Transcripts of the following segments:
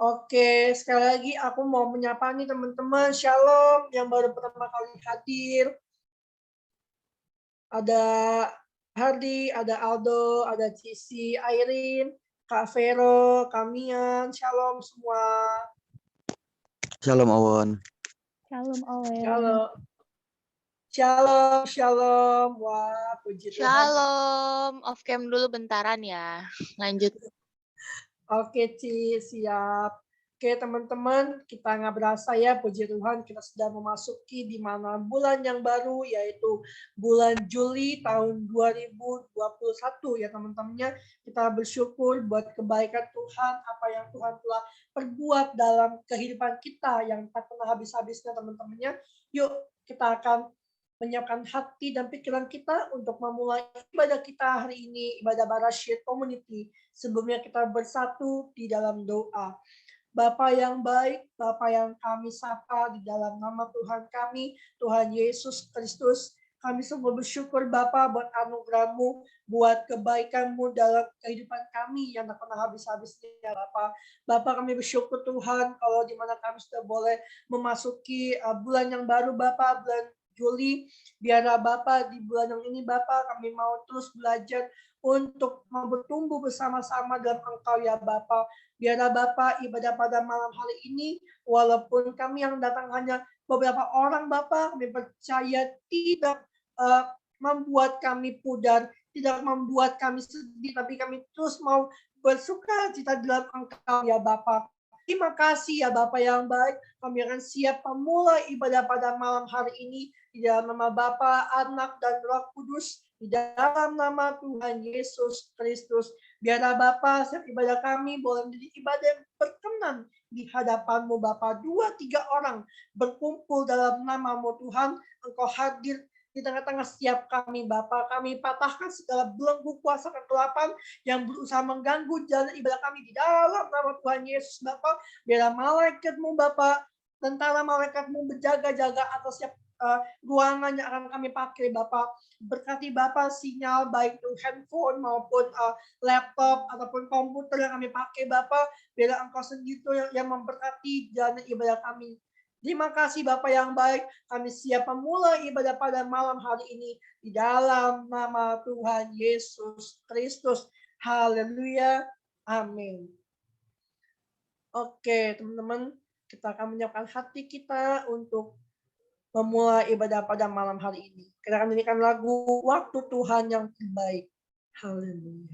Oke, sekali lagi aku mau menyapa nih teman-teman. Shalom yang baru pertama kali hadir. Ada Hardy, ada Aldo, ada Cici, Airin, Kak Vero, Kamian. Shalom semua. Shalom Awon. Shalom Owen. Shalom. Shalom, shalom. Wah, puji Tuhan. Shalom, off cam dulu bentaran ya. Lanjut. Oke, Ci, siap. Oke, teman-teman, kita nggak berasa ya, puji Tuhan, kita sudah memasuki di mana bulan yang baru, yaitu bulan Juli tahun 2021 ya teman-temannya. Kita bersyukur buat kebaikan Tuhan, apa yang Tuhan telah perbuat dalam kehidupan kita yang tak pernah habis-habisnya teman-temannya. Yuk, kita akan menyiapkan hati dan pikiran kita untuk memulai ibadah kita hari ini, ibadah Barashit Community. Sebelumnya kita bersatu di dalam doa. Bapa yang baik, Bapa yang kami sapa di dalam nama Tuhan kami, Tuhan Yesus Kristus. Kami semua bersyukur Bapa buat anugerah-Mu, buat kebaikan-Mu dalam kehidupan kami yang tak pernah habis-habisnya Bapa. Bapa kami bersyukur Tuhan kalau di mana kami sudah boleh memasuki bulan yang baru Bapa, bulan Juli. Biarlah Bapa di bulan yang ini Bapa kami mau terus belajar untuk mau bertumbuh bersama-sama dalam Engkau ya Bapa. Biarlah Bapa ibadah pada malam hari ini, walaupun kami yang datang hanya beberapa orang Bapa, kami percaya tidak membuat kami pudar, tidak membuat kami sedih, tapi kami terus mau bersuka cita dalam Engkau ya Bapa. Terima kasih ya Bapa yang baik, kami akan siap memulai ibadah pada malam hari ini di dalam nama Bapa, Anak, dan Roh Kudus, di dalam nama Tuhan Yesus Kristus. Biarlah Bapa, setiap ibadah kami boleh menjadi ibadah yang berkenan di hadapan-Mu Bapa. 2-3 orang berkumpul dalam nama-Mu Tuhan, Engkau hadir di tengah-tengah setiap kami Bapa. Kami patahkan segala belenggu kuasa kegelapan yang berusaha mengganggu jalan ibadah kami di dalam nama Tuhan Yesus Bapa. Biarlah malaikat-Mu Bapa, tentara malaikat-Mu berjaga-jaga atas setiap ruangan yang akan kami pakai Bapak. Berkati Bapak sinyal baik itu handphone maupun laptop ataupun komputer yang kami pakai Bapak. Biarlah Engkau sendiri yang memberkati jalan ibadah kami. Terima kasih Bapak yang baik. Kami siap memulai ibadah pada malam hari ini di dalam nama Tuhan Yesus Kristus. Haleluya. Amin. Oke, teman-teman, kita akan menyiapkan hati kita untuk memulai ibadah pada malam hari ini. Kita akan menyanyikan lagu Waktu Tuhan yang terbaik. Haleluya.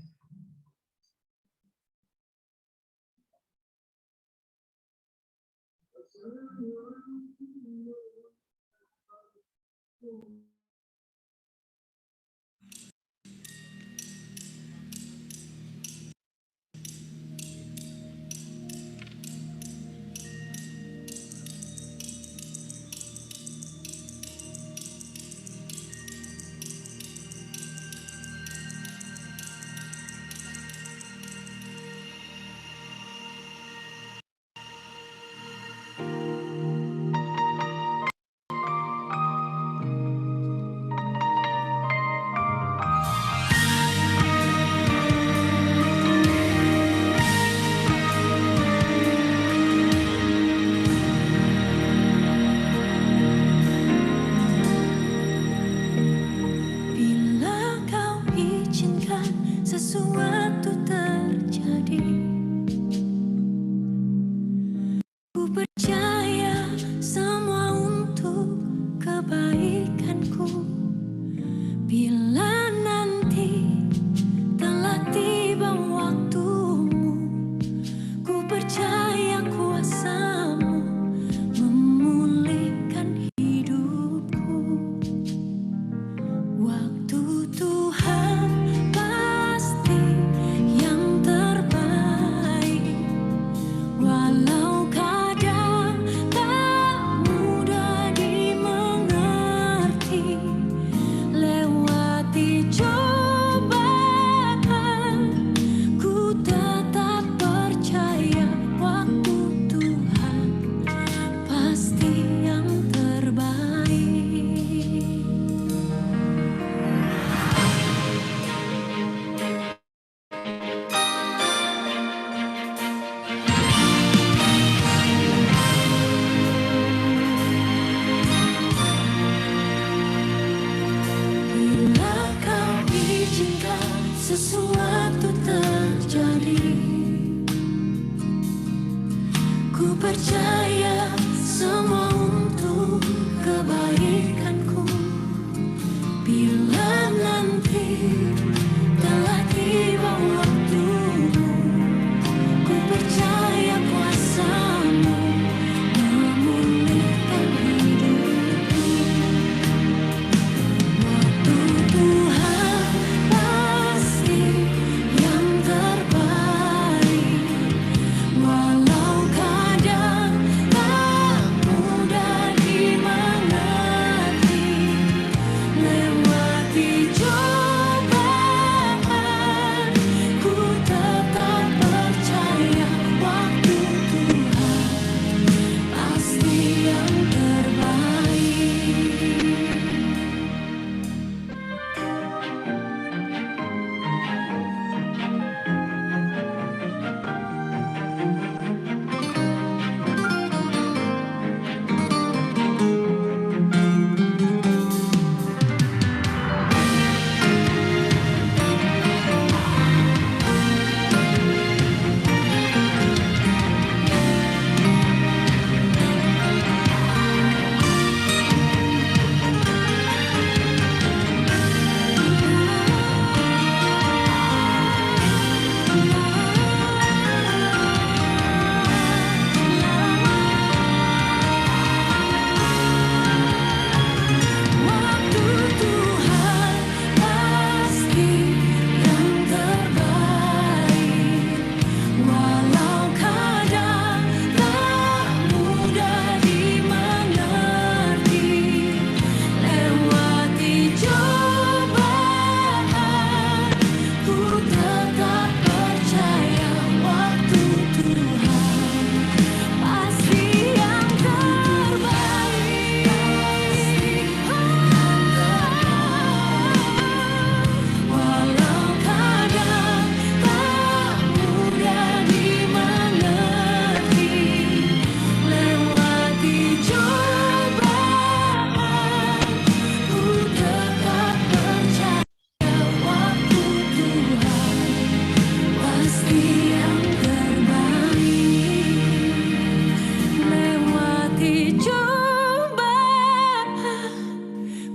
percaya semua untuk kebaikanku. Bila nanti telah tiba waktumu, ku percaya kuasa-Mu memulihkan hidupku. Waktu Tuhan pasti yang terbaik, walau kadang tak mudah dimengerti. Lewati cobaan, ku tetap percaya waktu Tuhan pasti yang terbaik. Waktu Tuhan pasti yang terbaik, walau kadang tak mudah dimengerti. Lewati cobaan, ku tetap percaya waktu Tuhan pasti yang terbaik. Walau kadang tak mudah dimengerti. Lewati cobaan, ku tetap percaya waktu Tuhan pasti yang terbaik. Lewati cobaan,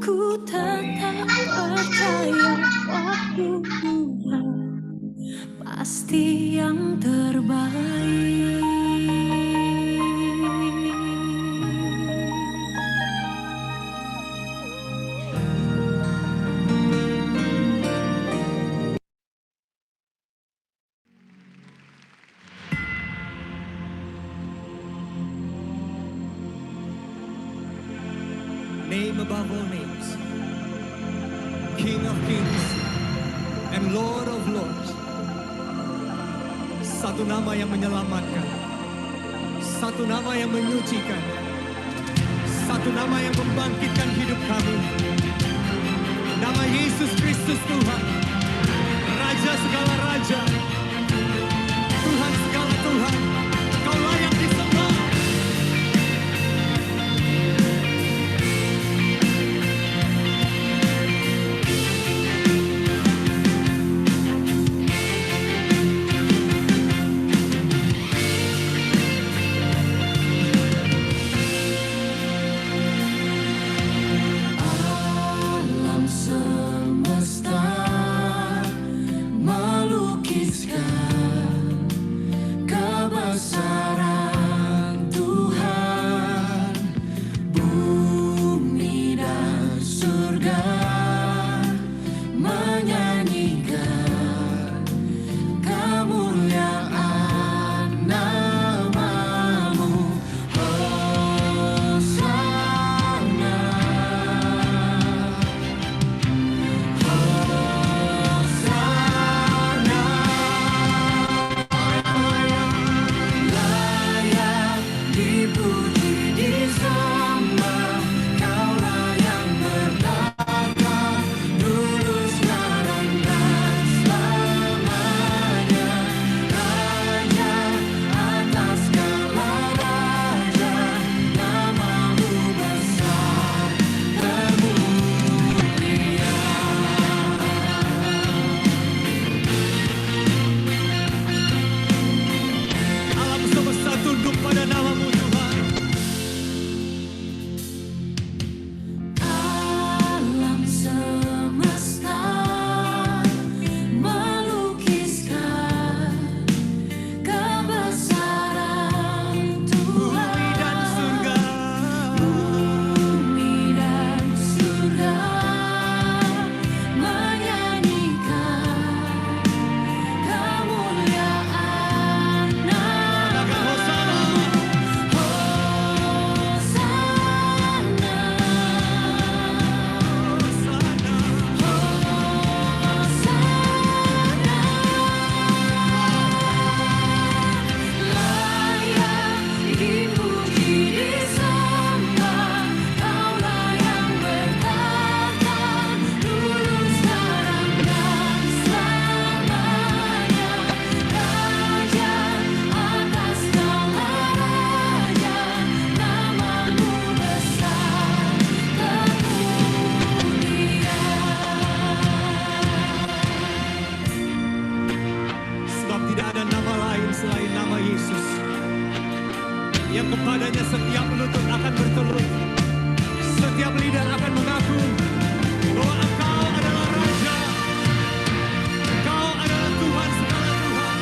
ku tetap percaya waktu Tuhan pasti yang terbaik. Name above all names, King of kings and Lord of lords. Satu nama yang menyelamatkan, satu nama yang menyucikan, satu nama yang membangkitkan hidup kami. Nama Yesus Kristus Tuhan, Raja segala raja, Tuhan segala Tuhan. Kau layak disembah. Alam semesta melukis yang kepadanya setiap lutut akan bertelur, setiap lidah akan mengaku bahwa Engkau adalah Raja, Engkau adalah Tuhan segala Tuhan.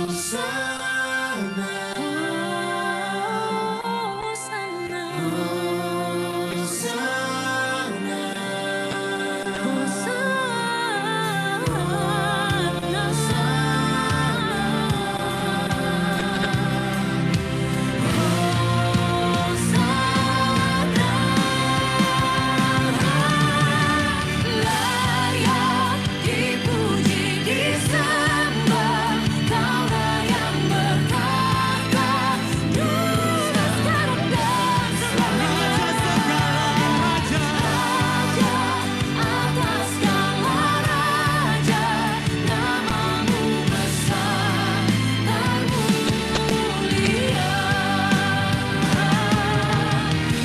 Hosana, layak dipuji, disembah, Kaulah yang bertata, dulu, sekarang, dan selamanya. Raja segala raja, Raja atas segala raja, namamu besar, termulia.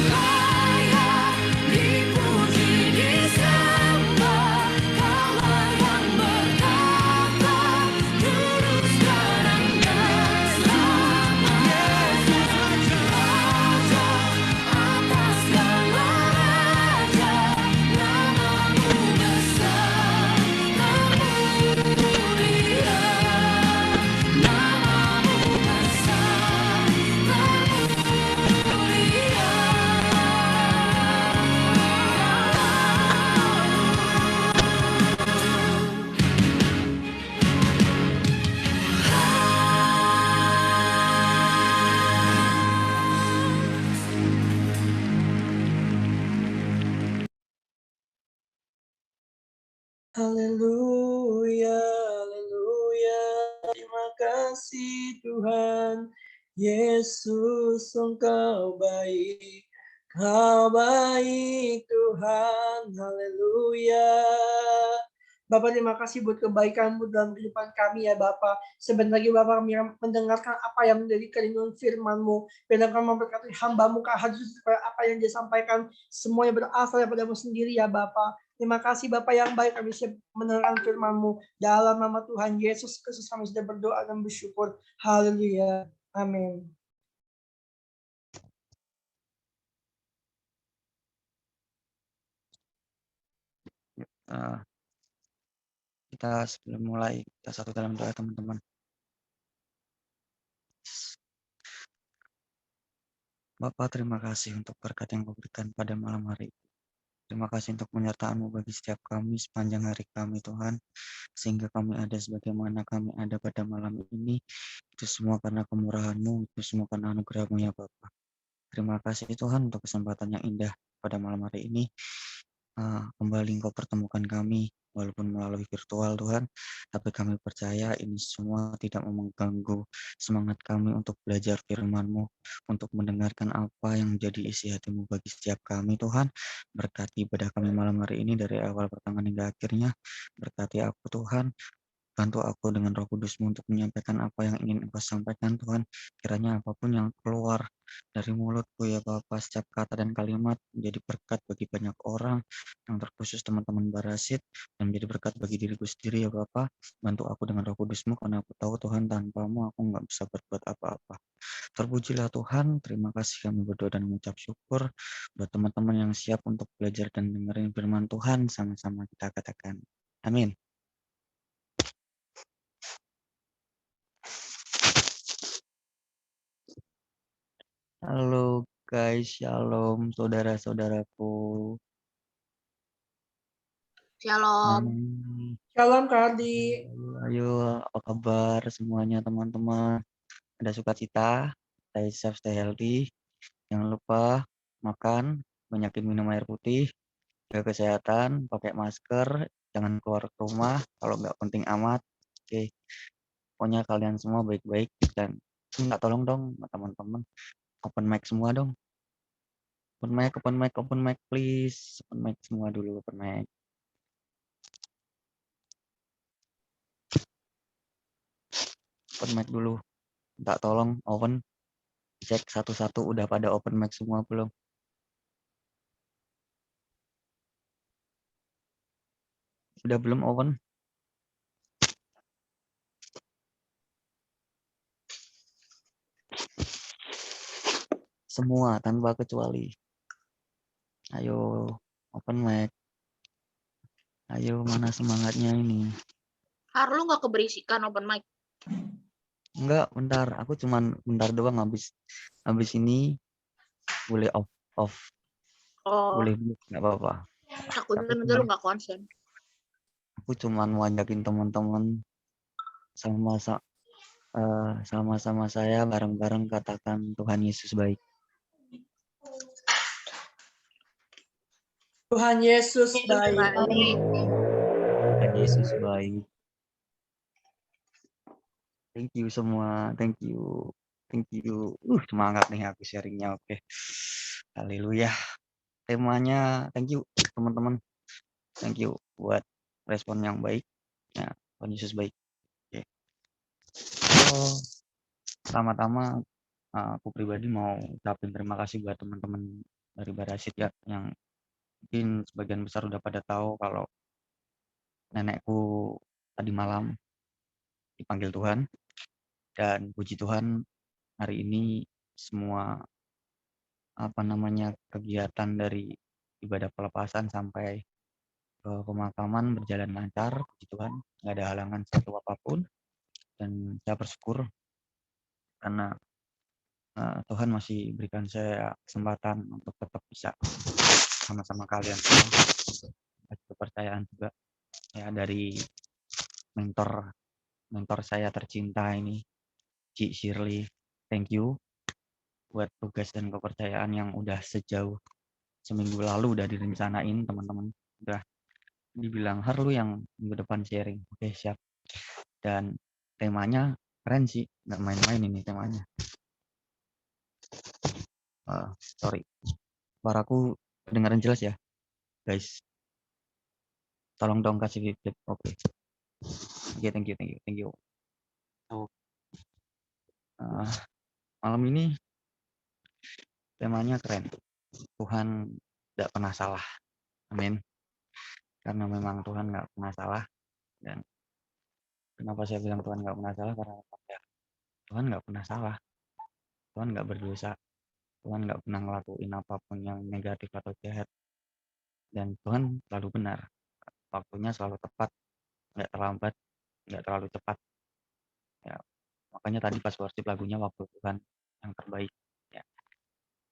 Layak dipuji, disembah, Kaulah yang bertata, dulu, sekarang, dan selamanya. Raja atas segala raja, namamu besar, termulia. Namamu besar, Haleluya, haleluya. Terima kasih Tuhan. Yesus, Engkau baik. Kau baik Tuhan. Haleluya. Bapak, terima kasih buat kebaikan-Mu dalam kehidupan kami ya Bapak. Sebentar lagi Bapak kami akan mendengarkan apa yang menjadi kerinduan firman-Mu. Biarlah kami memberkati hamba-Mu Kak Hadis supaya apa yang Dia sampaikan semuanya berasal daripada-Mu sendiri ya Bapak. Terima kasih Bapak yang baik, kami siap mendengarkan firman-Mu. Dalam nama Tuhan Yesus Kristus kami sudah berdoa dan bersyukur. Haleluya. Amin. Kita sebelum mulai, kita satu dalam doa teman-teman. Bapak, terima kasih untuk berkat yang Kau berikan pada malam hari. Terima kasih untuk penyertaan-Mu bagi setiap kami sepanjang hari kami Tuhan. Sehingga kami ada sebagaimana kami ada pada malam ini. Itu semua karena kemurahan-Mu, itu semua karena anugerah-Mu ya Bapak. Terima kasih Tuhan untuk kesempatan yang indah pada malam hari ini. Kembali Engkau pertemukan kami walaupun melalui virtual Tuhan, tapi kami percaya ini semua tidak mengganggu semangat kami untuk belajar firman-Mu, untuk mendengarkan apa yang menjadi isi hati-Mu bagi setiap kami Tuhan. Berkati ibadah kami malam hari ini dari awal pertengahan hingga akhirnya. Berkati aku Tuhan, bantu aku dengan Roh Kudus-Mu untuk menyampaikan apa yang ingin Engkau sampaikan Tuhan. Kiranya apapun yang keluar dari mulutku ya Bapa, setiap kata dan kalimat menjadi berkat bagi banyak orang, yang terkhusus teman-teman Barasit, dan menjadi berkat bagi diriku sendiri ya Bapa. Bantu aku dengan Roh Kudus-Mu karena aku tahu Tuhan tanpamu aku nggak bisa berbuat apa-apa. Terpujilah Tuhan, terima kasih kami berdoa dan mengucap syukur buat teman-teman yang siap untuk belajar dan dengerin firman Tuhan, sama-sama kita katakan. Amin. Halo guys, shalom saudara-saudaraku. Shalom. Shalom Kak Ardi. Ayo, apa kabar semuanya teman-teman? Ada sukacita, stay safe, stay healthy. Jangan lupa makan, banyakin minum air putih, jaga kesehatan, pakai masker, jangan keluar rumah kalau nggak penting amat. Oke, pokoknya kalian semua baik-baik dan minta tolong dong teman-teman. Open mic semua dong. Open mic, please. Open mic semua dulu, open mic. Open mic dulu. Minta tolong, open. Cek satu-satu udah pada open mic semua belum? Udah belum open? Semua tanpa kecuali. Ayo open mic. Ayo mana semangatnya ini? Har, lu nggak keberisikan open mic? Enggak, bentar. Aku cuman bentar doang habis ini boleh off. Oh, Boleh mute, nggak apa-apa. takutnya Aku nanti lu cuman, nggak konsen. aku cuman ngajakin teman-teman sama sama-sama saya bareng-bareng katakan Tuhan Yesus baik. Tuhan Yesus baik. Baik. Tuhan Yesus baik. Thank you semua. Thank you. Thank you. Semangat nih aku sharingnya. Oke. Haleluya. Temanya thank you teman-teman. Thank you buat respon yang baik. Ya, Tuhan Yesus baik. Oke. So, pertama-tama aku pribadi mau ucapin terima kasih buat teman-teman dari Barasit ya yang mungkin sebagian besar udah pada tahu kalau nenekku tadi malam dipanggil Tuhan dan puji Tuhan hari ini semua kegiatan dari ibadah pelepasan sampai ke pemakaman berjalan lancar, puji Tuhan, nggak ada halangan satu apapun dan saya bersyukur karena Tuhan masih berikan saya kesempatan untuk tetap bisa sama-sama kalian semua. Kepercayaan juga ya dari mentor saya tercinta ini, Ci Shirley. Thank you buat tugas dan kepercayaan yang udah sejauh seminggu lalu udah direncanain teman-teman. Udah dibilang Har lu yang minggu depan sharing. Oke siap. Dan temanya keren sih, nggak main-main ini temanya. Sorry, suaraku kedengaran jelas ya guys. Tolong dong kasih feedback. Oke. Thank you. So, malam ini temanya keren. Tuhan tidak pernah salah. Amin. Karena memang Tuhan nggak pernah salah. Dan kenapa saya bilang Tuhan nggak pernah salah? Karena ya, Tuhan nggak pernah salah. Tuhan nggak berdosa. Tuhan nggak pernah ngelakuin apapun yang negatif atau jahat. Dan Tuhan selalu benar. Waktunya selalu tepat. Nggak terlambat. Nggak terlalu cepat. Ya, makanya tadi pas worship lagunya waktu Tuhan yang terbaik. Ya,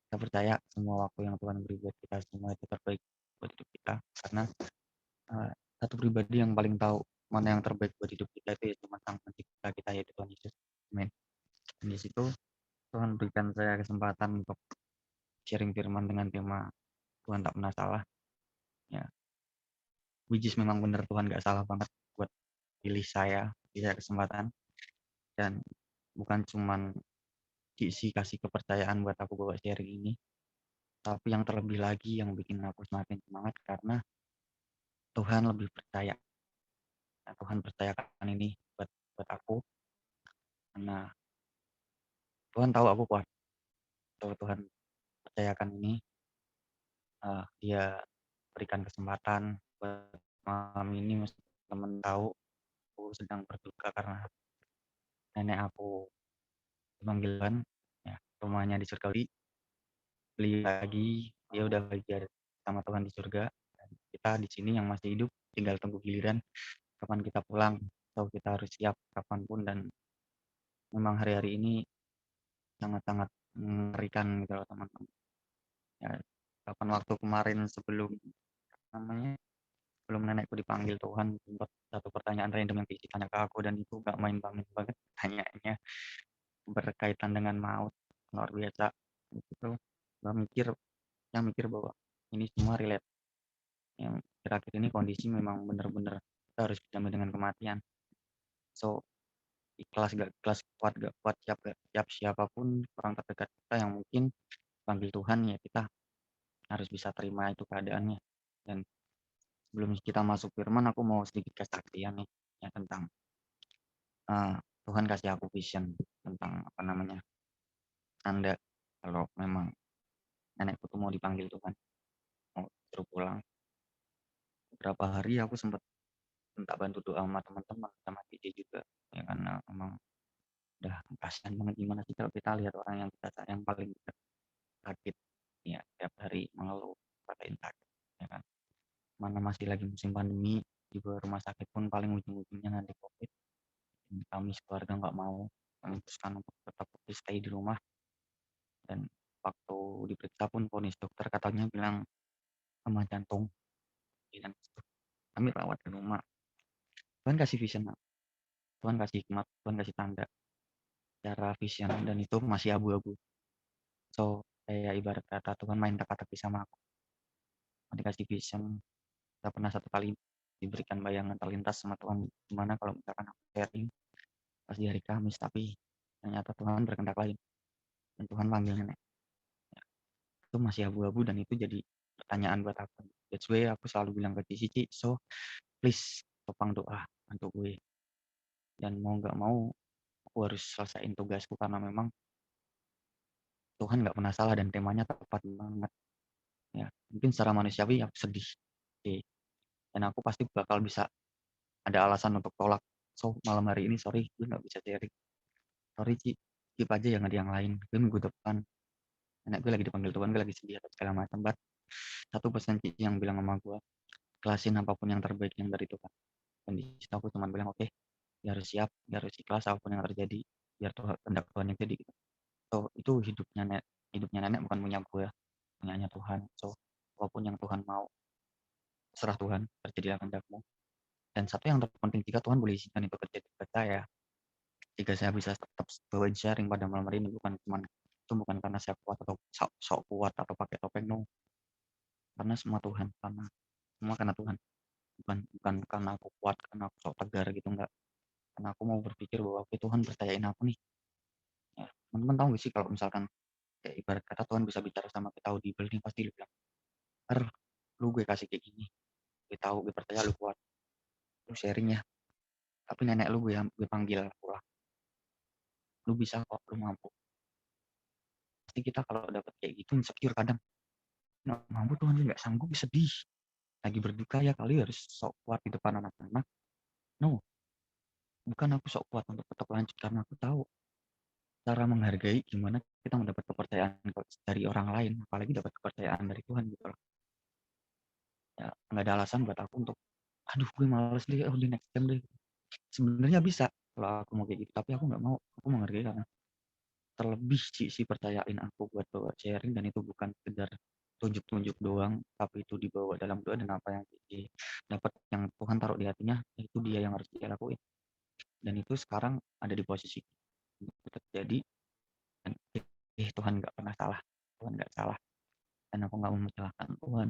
kita percaya semua waktu yang Tuhan beri buat kita semua itu terbaik buat hidup kita. Karena satu pribadi yang paling tahu mana yang terbaik buat hidup kita itu ya cuma Sang Pencipta kita yaitu Tuhan Yesus. Amin. Dan di situ Tuhan berikan saya kesempatan untuk sharing firman dengan tema Tuhan tak pernah salah. Ya, which is memang benar Tuhan gak salah banget buat pilih saya kesempatan. Dan bukan cuman diisi kasih kepercayaan buat aku bawa sharing ini, tapi yang terlebih lagi yang bikin aku semakin semangat karena Tuhan lebih percaya. Nah, Tuhan percayakan ini buat aku karena Tuhan tahu aku kuat. Tuhan percayakan ini, dia berikan kesempatan buat malam ini teman tahu aku sedang berduka karena nenek aku dipanggil Tuhan, ya, rumahnya di surga beli lagi, dia udah belajar sama Tuhan di surga. Dan kita di sini yang masih hidup tinggal tunggu giliran kapan kita pulang. So kita harus siap kapanpun dan memang hari-hari ini sangat-sangat mengerikan gitu loh teman-teman. Ya, kapan waktu kemarin sebelum nenekku dipanggil Tuhan sempat satu pertanyaan random yang tanya ke aku dan itu gak main-main banget tanyaannya berkaitan dengan maut luar biasa gitu. Yang mikir bahwa ini semua relate yang terakhir ini kondisi memang benar-benar kita harus berdamai dengan kematian. So ikhlas gak ikhlas, kuat gak kuat, siap gak siap, siapapun orang terdekat kita yang mungkin panggil Tuhan ya kita harus bisa terima itu keadaannya. Dan sebelum kita masuk firman aku mau sedikit kesaksian nih ya tentang Tuhan kasih aku vision tentang tanda kalau memang nenekku tuh mau dipanggil Tuhan, mau suruh pulang. Beberapa hari aku sempat minta bantu doa sama teman-teman, sama Cici juga, ya karena emang udah kasihan banget gimana sih kalau kita lihat orang yang kita sayang paling dekat sakit, ya tiap hari mengeluh, katain sakit, ya kan. Mana masih lagi musim pandemi, juga rumah sakit pun paling ujung-ujungnya nanti COVID. Dan kami sekeluarga nggak mau memutuskan untuk tetap stay di rumah, dan waktu diperiksa pun vonis dokter katanya bilang hama jantung, dan kami rawat di rumah. Tuhan kasih vision, Nak. Tuhan kasih hikmat, Tuhan kasih tanda cara vision, dan itu masih abu-abu. So kayak ibarat kata Tuhan main teka-teki sama aku. Dikasih vision, saya pernah satu kali diberikan bayangan terlintas sama Tuhan, gimana kalau misalkan aku sharing pas di hari Kamis, tapi ternyata Tuhan berkehendak lain dan Tuhan panggil nenek. Ya, itu masih abu-abu dan itu jadi pertanyaan buat aku. That's why aku selalu bilang ke Cici, so please topang doa untuk gue, dan mau nggak mau aku harus selesaiin tugasku karena memang Tuhan nggak pernah salah dan temanya tepat banget. Ya, mungkin secara manusiawi aku sedih, oke, dan aku pasti bakal bisa ada alasan untuk tolak. So malam hari ini sorry gue nggak bisa sharing. Sorry Ci, skip aja yang ada yang lain. Gue minggu depan, anak gue lagi dipanggil Tuhan, gue lagi sedih atau segala macam. But satu pesan Ci yang bilang sama gue, kelasin apapun yang terbaik yang dari Tuhan. Dan di situ aku cuma bilang oke, dia harus siap, dia harus ikhlas apapun yang terjadi, biar Tuhan kehendak Tuhan yang jadi. Gitu. So itu hidupnya nenek bukan punya gue, punyanya Tuhan. So apapun yang Tuhan mau, serah Tuhan, terjadilah kehendakmu. Dan satu yang terpenting, jika Tuhan boleh izinkan itu terjadi pada saya, jika saya bisa tetap bawain sharing pada malam hari ini, bukan karena saya kuat atau sok kuat atau pakai topeng, no. Karena semua Tuhan, karena Tuhan, bukan karena aku kuat, karena aku sok tegar gitu, enggak. Karena aku mau berpikir bahwa oke, Tuhan percayain aku nih. Ya, teman-teman tahu gak sih kalau misalkan kayak ibarat kata Tuhan bisa bicara sama kita audible nih, pasti lu bilang, lu gue kasih kayak gini, gue tahu, gue percaya lu kuat, lu sharing ya. Tapi nenek lu gue panggil pulang, lu bisa kok, lu mampu. Pasti kita kalau dapat kayak gitu insecure kadang, nggak mampu Tuhan, nggak sanggup, sedih, lagi berduka ya kali harus sok kuat di depan anak-anak. No, bukan aku sok kuat untuk tetap lanjut, karena aku tahu cara menghargai gimana kita mendapat kepercayaan dari orang lain, apalagi dapat kepercayaan dari Tuhan gitu loh. Ya nggak ada alasan buat aku untuk aduh gue males deh, oh di next time deh. Sebenarnya bisa kalau aku mau kayak gitu, tapi aku nggak mau. Aku menghargai karena terlebih si percayain aku buat bawa sharing, dan itu bukan sekedar tunjuk-tunjuk doang, tapi itu dibawa dalam doa, dan apa yang dapat, yang Tuhan taruh di hatinya, itu dia yang harus dia lakuin. Dan itu sekarang ada di posisi itu terjadi, dan Tuhan nggak pernah salah, Tuhan nggak salah, dan aku nggak mau menyalahkan Tuhan.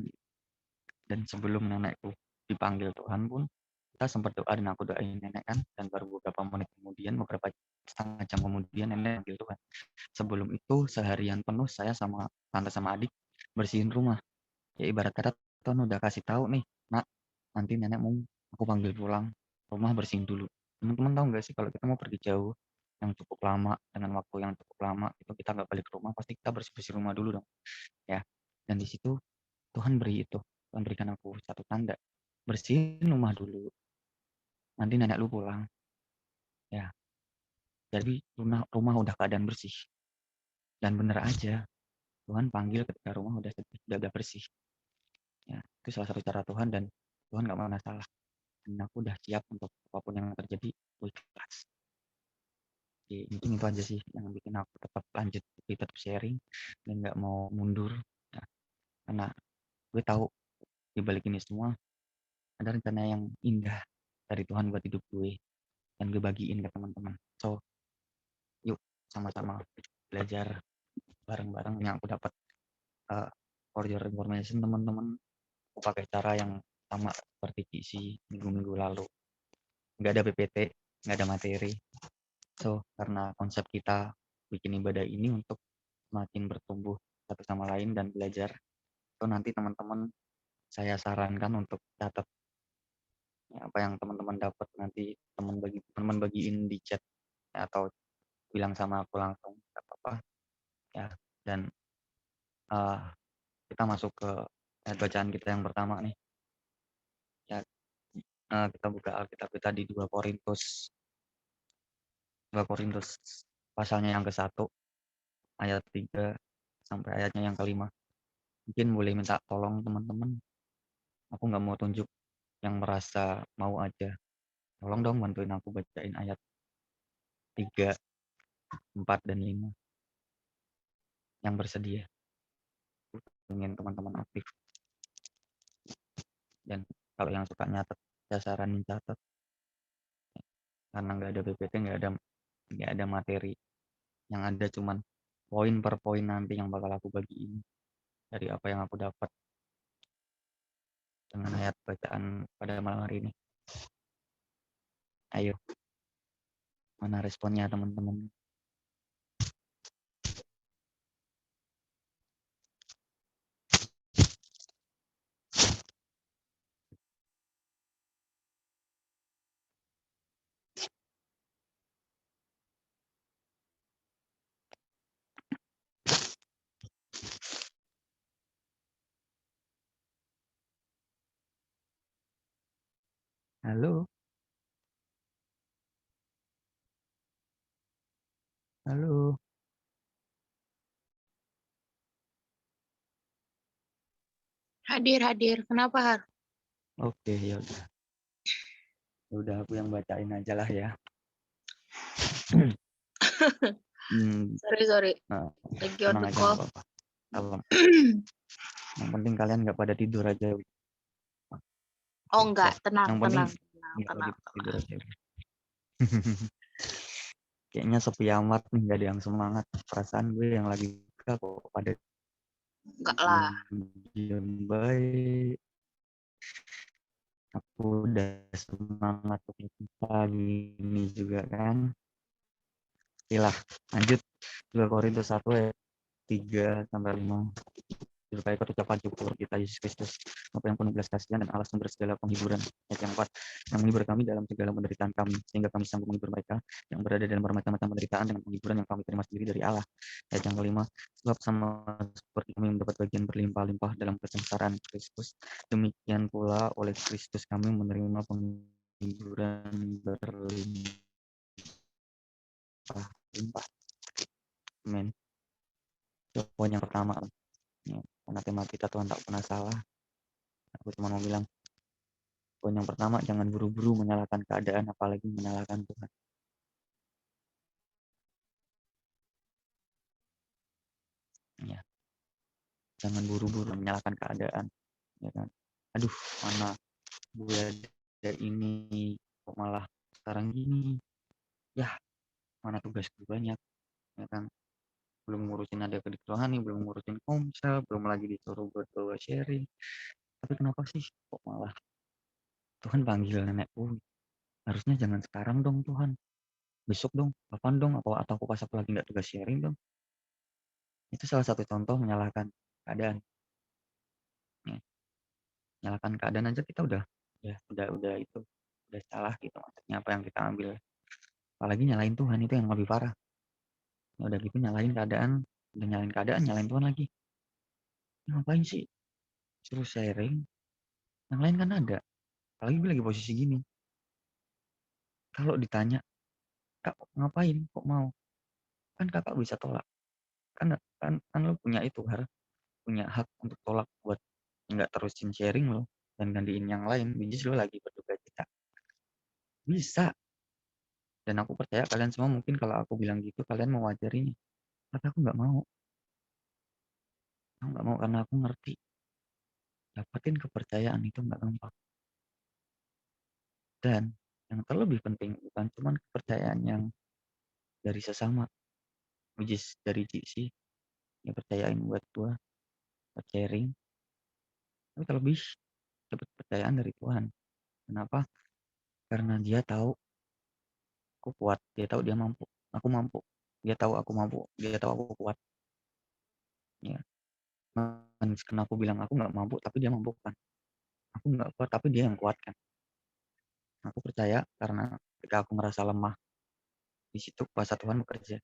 Dan sebelum nenekku dipanggil Tuhan pun, kita sempat doa dan aku doain nenek kan, dan baru beberapa menit kemudian, beberapa setengah jam kemudian nenek panggil Tuhan. Sebelum itu seharian penuh saya sama tante sama adik bersihin rumah. Ya ibarat kata Tuhan udah kasih tahu nih, nak nanti nenek mau aku panggil pulang, rumah bersihin dulu. Teman-teman tahu nggak sih kalau kita mau pergi jauh yang cukup lama, dengan waktu yang cukup lama, itu kita nggak balik ke rumah, pasti kita bersih-bersih rumah dulu dong. Ya, dan di situ Tuhan beri itu, Tuhan berikan aku satu tanda, bersihin rumah dulu, nanti nenek lu pulang. Ya, jadi rumah udah keadaan bersih. Dan bener aja, Tuhan panggil ketika rumah udah bersih. Ya, itu salah satu cara Tuhan, dan Tuhan nggak pernah salah. Dan aku udah siap untuk apapun yang terjadi, aku ikhlas. Jadi mungkin itu aja sih yang bikin aku tetap lanjut, tetap sharing, dan nggak mau mundur. Ya, karena gue tahu di balik ini semua ada rencana yang indah dari Tuhan buat hidup gue, dan gue bagiin ke teman-teman. So, yuk sama-sama belajar bareng-bareng yang aku dapat. For your information teman-teman, aku pakai cara yang sama seperti isi minggu-minggu lalu. Nggak ada PPT, nggak ada materi. So, karena konsep kita bikin ibadah ini untuk semakin bertumbuh satu sama lain dan belajar. So, nanti teman-teman saya sarankan untuk catat apa yang teman-teman dapat, nanti teman bagiin di chat, atau bilang sama aku langsung, nggak apa-apa. Ya, Dan kita masuk ke ayat bacaan kita yang pertama nih. Ya, kita buka Alkitab kita di 2 Korintus pasalnya yang ke-1 ayat 3 sampai ayatnya yang ke-5. Mungkin boleh minta tolong teman-teman. Aku nggak mau tunjuk, yang merasa mau aja. Tolong dong bantuin aku bacain ayat 3, 4, dan 5 yang bersedia. Ingin teman-teman aktif. Dan kalau yang suka nyatet, saya saranin catat. Karena nggak ada PPT, nggak ada materi. Yang ada cuman poin per poin nanti yang bakal aku bagiin dari apa yang aku dapat dengan ayat bacaan pada malam hari ini. Ayo, mana responnya teman-teman? Halo, halo. Hadir. Kenapa, Har? Oke, ya udah. Ya udah aku yang bacain aja lah ya. Sorry. Nah, Lagi on tenang the aja call. nggak apa-apa. Kalem. Yang penting kalian nggak pada tidur aja. Oh enggak, Ya, tenang. yang penting nggak pada tidur aja. Kayaknya sepi amat nih, nggak ada yang semangat. Perasaan gue yang lagi buka kok pada Enggak lah. diem baik. Aku udah semangat pagi ini juga kan. Oke, lanjut 2 Korintus 1 ayat 3 sampai 5. Supaya ikut ucapan syukur kita Yesus Kristus, apa yang penuh belas kasihan dan Allah sumber segala penghiburan. Ayat yang 4, yang menghibur kami dalam segala penderitaan kami, sehingga kami sanggup menghibur mereka yang berada dalam bermacam-macam penderitaan dengan penghiburan yang kami terima sendiri dari Allah. Ayat yang kelima, sebab sama seperti kami mendapat bagian berlimpah-limpah dalam kesengsaraan Kristus, demikian pula oleh Kristus kami menerima penghiburan berlimpah-limpah. Amin. Poin yang pertama, ya, karena tema kita Tuhan tak pernah salah. Aku cuma mau bilang, poin yang pertama, jangan buru-buru menyalahkan keadaan, apalagi menyalahkan Tuhan. Ya, jangan buru-buru menyalahkan keadaan. Ya kan? Aduh, mana gue ada ini, kok malah sekarang gini. Ya, mana tugas gue banyak. Ya kan? Belum ngurusin ada kedik rohani, belum ngurusin komsel, belum lagi disuruh buat bawa sharing. Tapi kenapa sih kok malah Tuhan panggil nenekku? Harusnya jangan sekarang dong Tuhan. Besok dong, kapan dong, atau aku pas aku lagi nggak tugas sharing dong. Itu salah satu contoh menyalahkan keadaan. Ya, menyalahkan keadaan aja kita udah itu udah salah gitu maksudnya apa yang kita ambil. Apalagi nyalain Tuhan, itu yang lebih parah. Ya udah gitu nyalain keadaan, nyalain Tuhan lagi. Ngapain sih suruh sharing? Yang lain kan ada. Apalagi gue lagi posisi gini. Kalau ditanya, Kak ngapain? Kok mau? Kan kakak bisa tolak. Kan lo punya itu, punya hak untuk tolak buat nggak terusin sharing lo dan gantiin yang lain, which is lo lagi berduka cita. Bisa. Dan aku percaya kalian semua mungkin kalau aku bilang gitu kalian mewajarinya. Tapi aku nggak mau. Aku nggak mau karena aku ngerti. Dapatin kepercayaan itu nggak gampang. Dan yang terlebih penting bukan cuma kepercayaan yang dari sesama, which is dari GC, yang percayain buat gua, buat sharing. Tapi terlebih dapat kepercayaan dari Tuhan. Kenapa? Karena dia tahu aku kuat, dia tahu dia mampu, aku mampu, dia tahu aku mampu, dia tahu aku kuat. Ya, karena aku bilang aku nggak mampu, tapi dia mampu kan. Aku nggak kuat, tapi dia yang kuat kan. Aku percaya karena ketika aku merasa lemah, di situ kuasa Tuhan bekerja.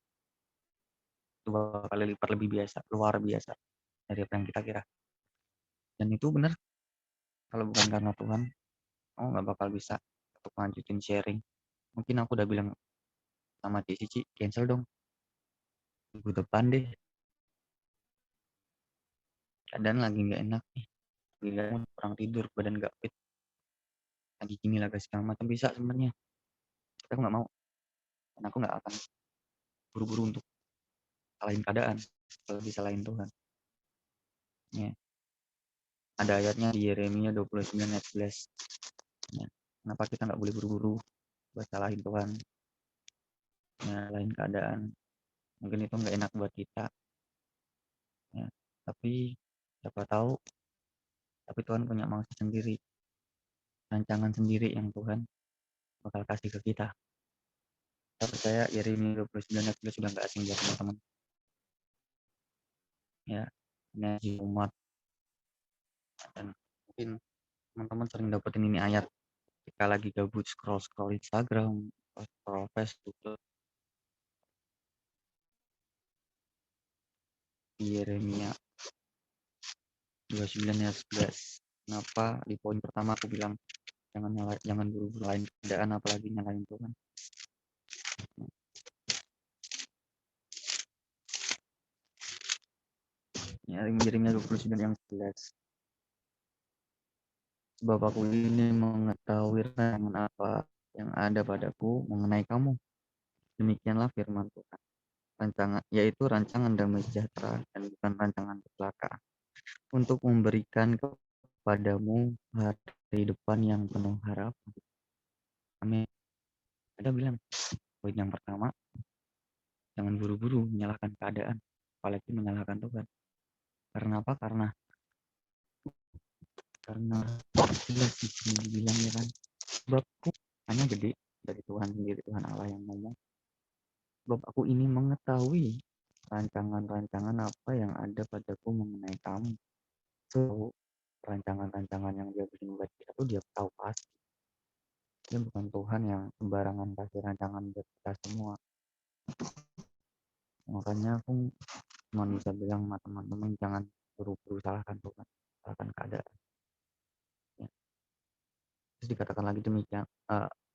2 kali lipat lebih biasa, luar biasa dari apa yang kita kira. Dan itu benar, kalau bukan karena Tuhan, kamu nggak bakal bisa untuk lanjutin sharing. Mungkin aku udah bilang sama Cici, cancel dong minggu depan deh. Keadaan lagi nggak enak nih, bilang kurang tidur, badan nggak fit, lagi gini lah guys, segala macam bisa sebenarnya. Tapi aku nggak mau, dan aku nggak akan buru-buru untuk salahin keadaan, apalagi salahin Tuhan. Ya. Ada ayatnya di Yeremia 29 ayat 11. Ya. Kenapa kita nggak boleh buru-buru buat salahin Tuhan, nyalahin keadaan. Mungkin itu nggak enak buat kita, ya. Tapi siapa tahu, tapi Tuhan punya maksud sendiri, rancangan sendiri yang Tuhan bakal kasih ke kita. Saya percaya Yeremia 29 ayat 11 sudah nggak asing buat teman-teman. Ya, ini umat, dan mungkin teman-teman sering dapetin ini ayat ketika lagi gabut scroll Instagram, scroll Facebook. Di Yeremia 29 ayat 11. Kenapa di poin pertama aku bilang jangan buru-buru nyalain keadaan, apalagi nyalain Tuhan. Ya, Yeremia 29 yang 11. Sebab aku ini mengetahui rancangan apa yang ada padaku mengenai kamu. Demikianlah firman Tuhan. Yaitu rancangan damai sejahtera dan bukan rancangan kecelakaan, untuk memberikan kepadamu hari depan yang penuh harapan. Amin. Ada bilang, poin yang pertama, jangan buru-buru menyalahkan keadaan, apalagi menyalahkan Tuhan. Karena apa? Karena jelas di sini dibilang ya kan, sebabku hanya gede dari Tuhan sendiri, Tuhan Allah yang ngomong. Sebab aku ini mengetahui rancangan-rancangan apa yang ada padaku mengenai kamu. So, rancangan-rancangan yang dia bikin buat kita tuh dia tahu pasti. Dia bukan Tuhan yang sembarangan kasih rancangan buat kita semua. Makanya aku cuma bisa bilang sama teman-teman, jangan buru-buru salahkan Tuhan, salahkan keadaan. Ya. Terus dikatakan lagi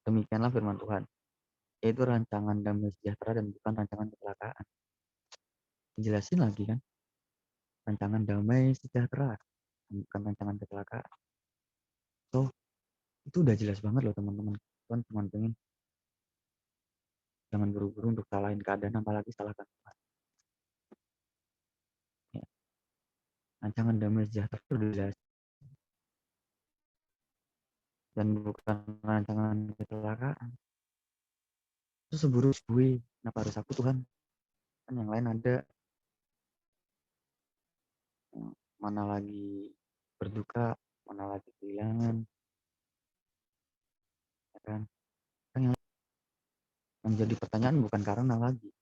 demikianlah firman Tuhan, yaitu rancangan damai sejahtera dan bukan rancangan kecelakaan. Dijelasin lagi kan, rancangan damai sejahtera bukan rancangan kecelakaan. So, itu udah jelas banget loh teman-teman. Tuhan cuma pengen jangan buru-buru untuk salahin keadaan, apalagi salahkan Tuhan. Ya. Rancangan damai sejahtera itu udah jelas, dan bukan rancangan kecelakaan. Itu seburu gue, kenapa harus aku Tuhan? Kan yang lain ada, mana lagi berduka, mana lagi kehilangan, ya kan? Kan yang jadi pertanyaan bukan karena lagi,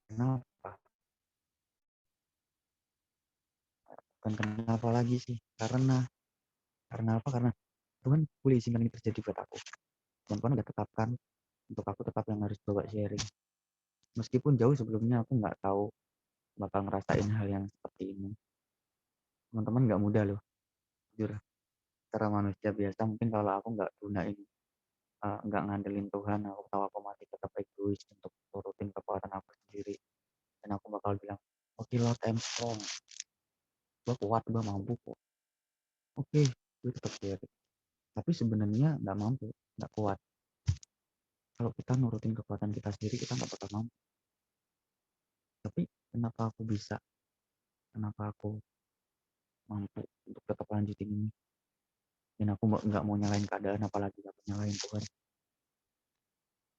kenapa? Bukan kenapa lagi sih, karena apa? Karena Tuhan boleh izinkan ini terjadi buat aku, dan Tuhan udah tetapkan untuk aku tetap yang harus bawa sharing. Meskipun jauh sebelumnya aku nggak tahu bakal ngerasain hal yang seperti ini. Teman-teman nggak mudah loh, jujur. Secara manusia biasa mungkin kalau aku nggak gunain, nggak ngandelin Tuhan, aku tahu aku masih tetap egois untuk turutin kekuatan aku sendiri. Dan aku bakal bilang, oke Lord, I'm strong. Gue kuat, gue mampu kok. Oke, gue tetap sharing. Tapi sebenarnya nggak mampu, nggak kuat. Kalau kita nurutin kekuatan kita sendiri, kita nggak bakal mampu. Tapi kenapa aku bisa? Kenapa aku mampu untuk tetap lanjutin ini? Dan aku nggak mau nyalain keadaan, apalagi nggak nyalain Tuhan.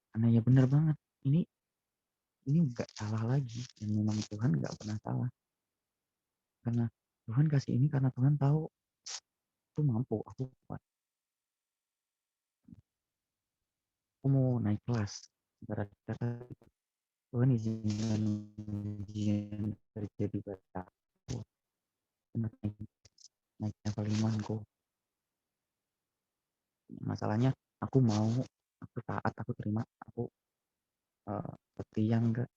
Karena ya bener banget, ini nggak salah lagi, dan memang Tuhan nggak pernah salah. Karena Tuhan kasih ini karena Tuhan tahu aku mampu, aku kuat. Aku mau naik kelas, gara-gara Tuhan izinkan ujian terjadi pada aku. Naik level 5 Masalahnya aku mau, aku taat, aku terima, aku setia enggak.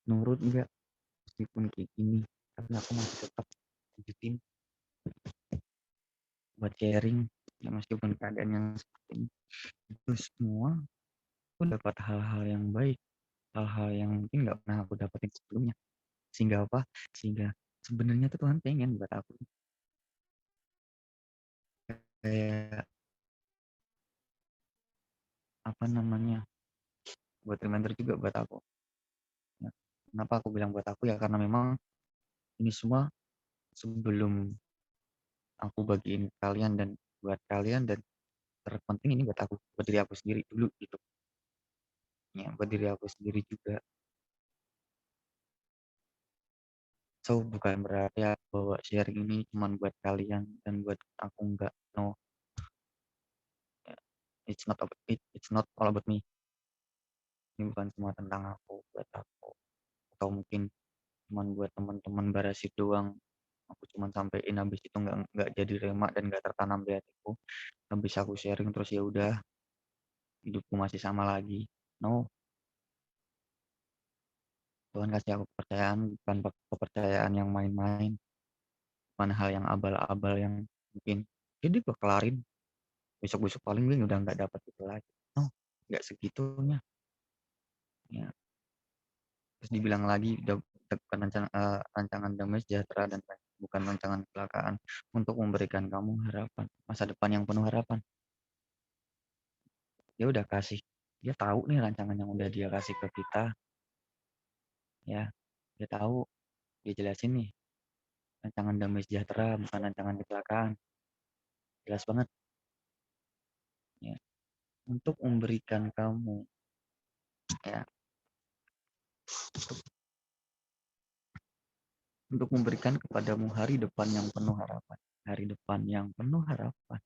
nurut nggak meskipun kayak gini, tapi aku masih tetap lanjutin buat sharing, ya meskipun keadaan yang seperti ini. Itu semua aku dapat hal-hal yang baik, hal-hal yang mungkin nggak pernah aku dapetin sebelumnya. Sehingga apa? Sehingga sebenarnya tuh Tuhan pengen buat aku kayak apa namanya, buat reminder juga buat aku. Ya, kenapa aku bilang buat aku ya karena memang ini semua sebelum aku bagiin ke kalian dan buat kalian dan terpenting ini buat aku, buat diri aku sendiri dulu gitu. Ya, buat diri aku sendiri juga. So bukan berarti aku bawa sharing ini cuman buat kalian dan buat aku enggak. No, ya, it's not all about me. Ini bukan semua tentang aku, buat aku. Atau mungkin cuman buat teman-teman Barasit doang. Aku cuman sampein habis itu nggak jadi rema dan nggak tertanam di hatiku. Habis aku sharing terus ya udah hidupku masih sama lagi. No, Tuhan kasih aku kepercayaan bukan kepercayaan yang main-main, bukan hal yang abal-abal yang mungkin jadi gue kelarin besok-besok paling gue udah nggak dapat itu lagi. No, nggak segitunya. Ya, terus dibilang lagi udah bukan rancangan damai sejahtera dan bukan rancangan kecelakaan untuk memberikan kamu harapan masa depan yang penuh harapan. Dia udah kasih, dia tahu nih rancangan yang udah dia kasih ke kita, ya dia tahu, dia jelasin nih rancangan damai sejahtera bukan rancangan kecelakaan, jelas banget ya, untuk memberikan kamu ya, untuk memberikan kepadamu hari depan yang penuh harapan, hari depan yang penuh harapan.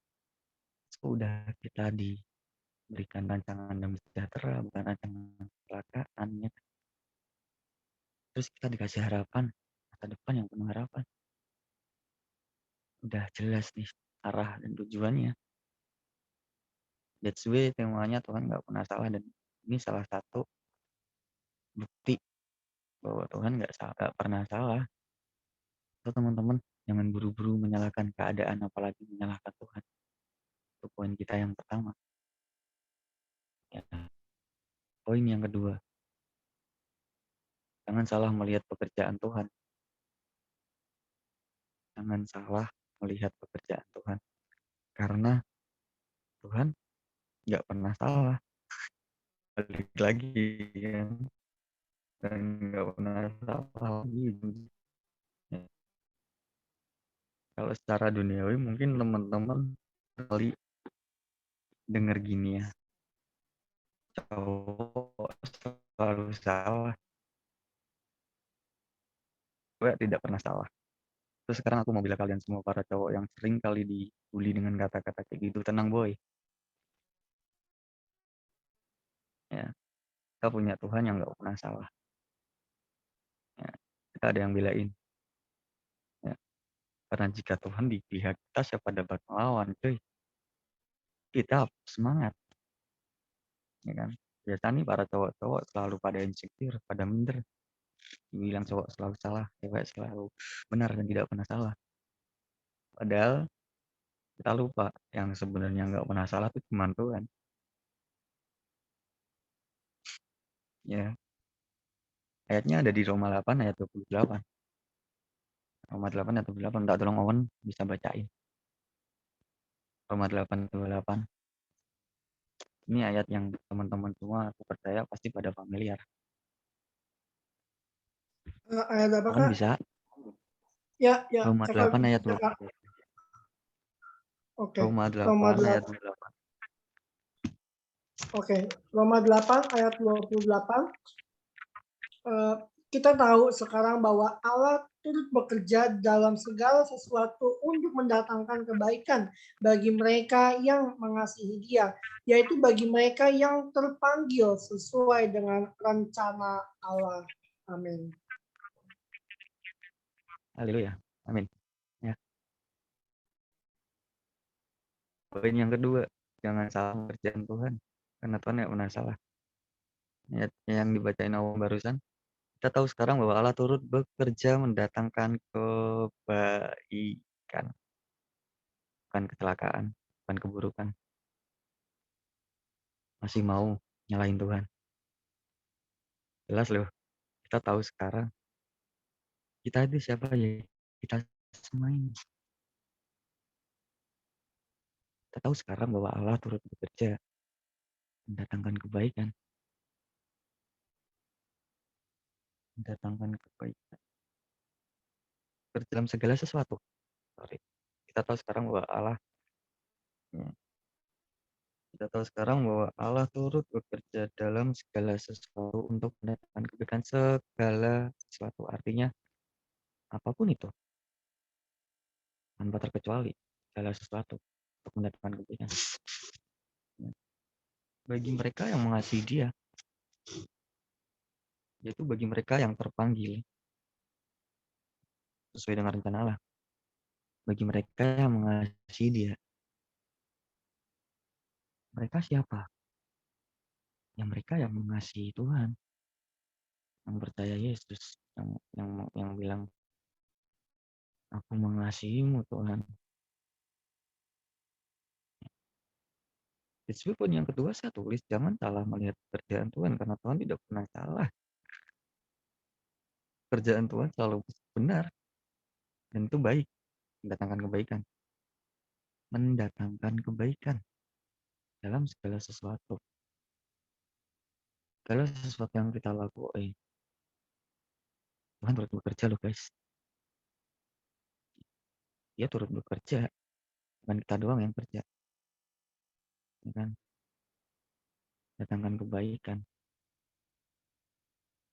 Sudah kita diberikan rancangan damai sejahtera bukan rancangan kecelakaan ya. Terus kita dikasih harapan masa depan yang penuh harapan, udah jelas nih arah dan tujuannya. That's way temanya Tuhan nggak pernah salah dan ini salah satu bukti bahwa Tuhan nggak pernah salah. So teman-teman jangan buru-buru menyalahkan keadaan apalagi menyalahkan Tuhan. Itu poin kita yang pertama. Ya. Poin yang kedua, jangan salah melihat pekerjaan Tuhan. Jangan salah melihat pekerjaan Tuhan. Karena Tuhan nggak pernah salah. Balik lagi kan. Dan nggak pernah salah lagi. Ya. Kalau secara duniawi mungkin teman-teman kali dengar gini ya, cowok selalu salah, cewek tidak pernah salah. Terus sekarang aku mau bilang kalian semua para cowok yang sering kali dibully dengan kata-kata kayak gitu, tenang boy. Ya, kita punya Tuhan yang nggak pernah salah. Ya, kita ada yang belain. Ya, karena jika Tuhan di pihak kita, siapa dapat melawan, cuy? Kita semangat, ya kan? Biasanya nih para cowok-cowok selalu pada insecure, pada minder. Bilang cowok selalu salah, cewek selalu benar dan tidak pernah salah. Padahal kita lupa yang sebenarnya nggak pernah salah itu cuma Tuhan. Ya, ayatnya ada di Roma 8 ayat 28. Roma 8 ayat 28, tak tolong Owen bisa bacain. Roma 8 28. Ini ayat yang teman-teman semua aku percaya pasti pada familiar. Ayat apa Owen Kak? bisa? Ya, Roma Kakak 8 ayat bisa, Kak. 28. Oke. Roma Roma 8 ayat 8. 28. Oke. Roma 8 ayat 28. Kita tahu sekarang bahwa Allah turut bekerja dalam segala sesuatu untuk mendatangkan kebaikan bagi mereka yang mengasihi Dia, yaitu bagi mereka yang terpanggil sesuai dengan rencana Allah. Amin. Haleluya. Amin. Ya. Poin yang kedua, jangan salah pekerjaan Tuhan. Karena Tuhan nggak pernah salah. Ayat yang dibacain awal barusan, Kita tahu sekarang bahwa Allah turut bekerja mendatangkan kebaikan, bukan kecelakaan, bukan keburukan. Masih mau nyalahin Tuhan. Jelas loh, kita tahu sekarang kita itu siapa ya? Kita semua ini. Kita tahu sekarang bahwa Allah turut bekerja mendatangkan kebaikan, mendatangkan kebaikan dalam segala sesuatu. Sorry. Kita tahu sekarang bahwa Allah ya, kita tahu sekarang bahwa Allah turut bekerja dalam segala sesuatu untuk mendatangkan kebaikan segala sesuatu. Artinya apapun itu tanpa terkecuali segala sesuatu untuk mendatangkan kebaikan. Ya. Bagi mereka yang mengasihi Dia, yaitu bagi mereka yang terpanggil sesuai dengan rencana Allah. Bagi mereka yang mengasihi Dia, mereka siapa? Yang mereka yang mengasihi Tuhan, yang percaya Yesus, yang bilang, aku mengasihimu Tuhan. Meskipun yang kedua saya tulis, jangan salah melihat pekerjaan Tuhan, karena Tuhan tidak pernah salah. Kerjaan Tuhan selalu benar, dan itu baik, mendatangkan kebaikan. Mendatangkan kebaikan dalam segala sesuatu. Segala sesuatu yang kita lakukan, Tuhan turut bekerja loh guys. Dia turut bekerja, bukan kita doang yang kerja. Ya kan? Datangkan kebaikan.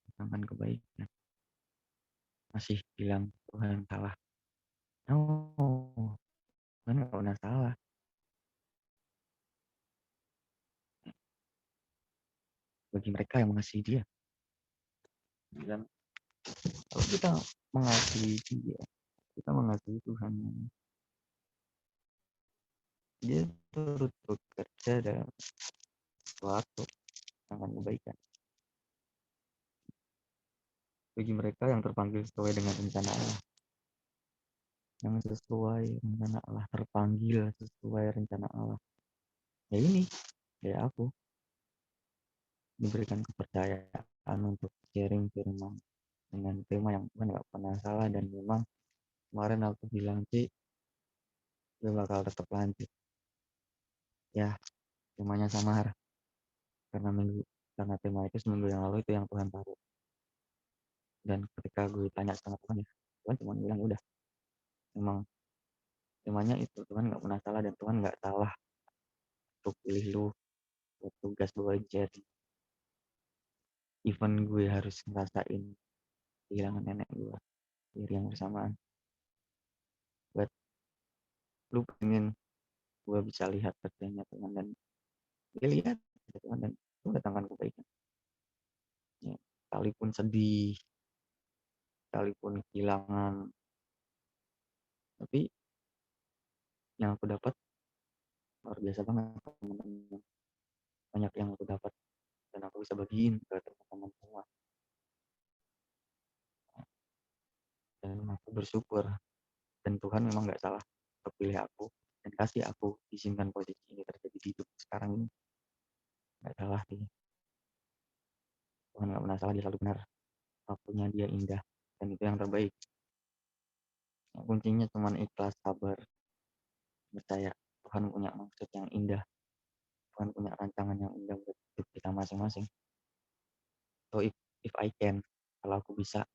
Datangkan kebaikan. Masih bilang Tuhan salah. No, Tuhan nggak pernah salah. Bagi mereka yang mengasihi Dia. Dan kalau kita mengasihi Dia, kita mengasihi Tuhan. Dia turut bekerja dalam sesuatu dengan kebaikan. Bagi mereka yang terpanggil sesuai dengan rencana Allah. Yang sesuai rencana Allah, terpanggil sesuai rencana Allah. Ya ini, ya aku. Diberikan kepercayaan untuk sharing firman dengan tema yang Tuhan nggak pernah salah, dan memang kemarin aku bilang sih gue bakal tetap lanjut ya, temanya samar karena tema itu seminggu yang lalu itu yang Tuhan taruh, dan ketika gue tanya sama Tuhan ya, Tuhan cuma bilang udah, memang temanya itu Tuhan nggak pernah salah, dan Tuhan nggak salah untuk pilih lu buat tugas lu aja. Even gue harus ngerasain kehilangan nenek gue di yang bersamaan, buat lu pengen gue bisa lihat kerjanya Tuhan, dan dia lihat Tuhan, dan itu datangkan kebaikan ya, sekalipun sedih, sekalipun kehilangan, tapi yang aku dapat luar biasa banget teman-teman. Banyak yang aku dapat dan aku bisa bagiin ke teman-teman semua, dan aku bersyukur, dan Tuhan memang nggak salah untuk pilih aku dan kasih aku izinkan posisi ini terjadi di hidup sekarang ini. Nggak salah sih, Tuhan nggak pernah salah, dia selalu benar. Waktunya dia indah, dan itu yang terbaik. Nah, kuncinya cuma ikhlas, sabar, percaya Tuhan punya maksud yang indah, Tuhan punya rancangan yang indah buat hidup kita masing-masing. So if I can, kalau aku bisa,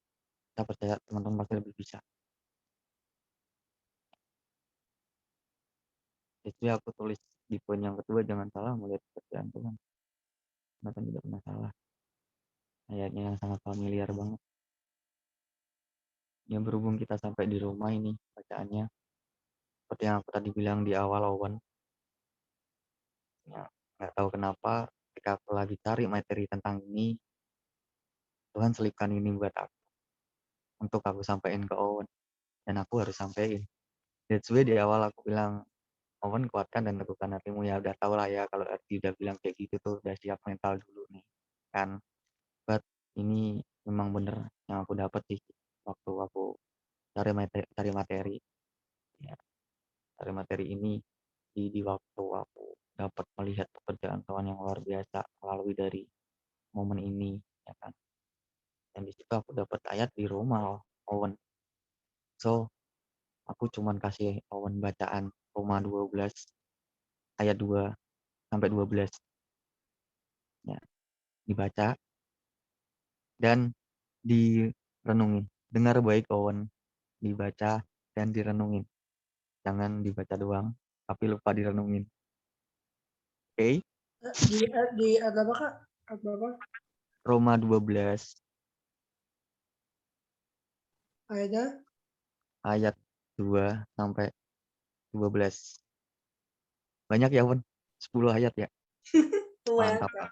kita percaya teman-teman pasti lebih bisa. Jadi aku tulis di poin yang kedua, jangan salah melihat pekerjaan Tuhan, karena Tuhan tidak pernah salah. Ayatnya yang sangat familiar banget. Ya berhubung kita sampai di rumah ini bacaannya, seperti yang aku tadi bilang di awal Owen, ya nggak tahu kenapa ketika aku lagi cari materi tentang ini, Tuhan selipkan ini buat aku untuk aku sampaikan ke Owen, dan aku harus sampaikan. That's why di awal aku bilang, Owen kuatkan dan teguhkan hatimu. Ya udah tau lah ya, kalau Ardi udah bilang kayak gitu tuh udah siap mental dulu nih kan. But ini memang bener yang aku dapat sih waktu aku cari materi ya, cari materi ini di waktu aku dapat melihat pekerjaan Tuhan yang luar biasa melalui dari momen ini ya kan. Dan di situ aku dapat ayat di Roma Owen. So, aku cuman kasih Owen bacaan Roma 12 ayat 2 sampai 12 ya, dibaca dan direnungin. Dengar baik Owen, dibaca dan direnungin. Jangan dibaca doang, tapi lupa direnungin. Oke? Di ada apa Kak? Ada apa? Roma 12 Ayatnya? ayat 2 sampai 12. Banyak ya, Owen? 10 ayat ya? Lumayan Mantap Kak. lah,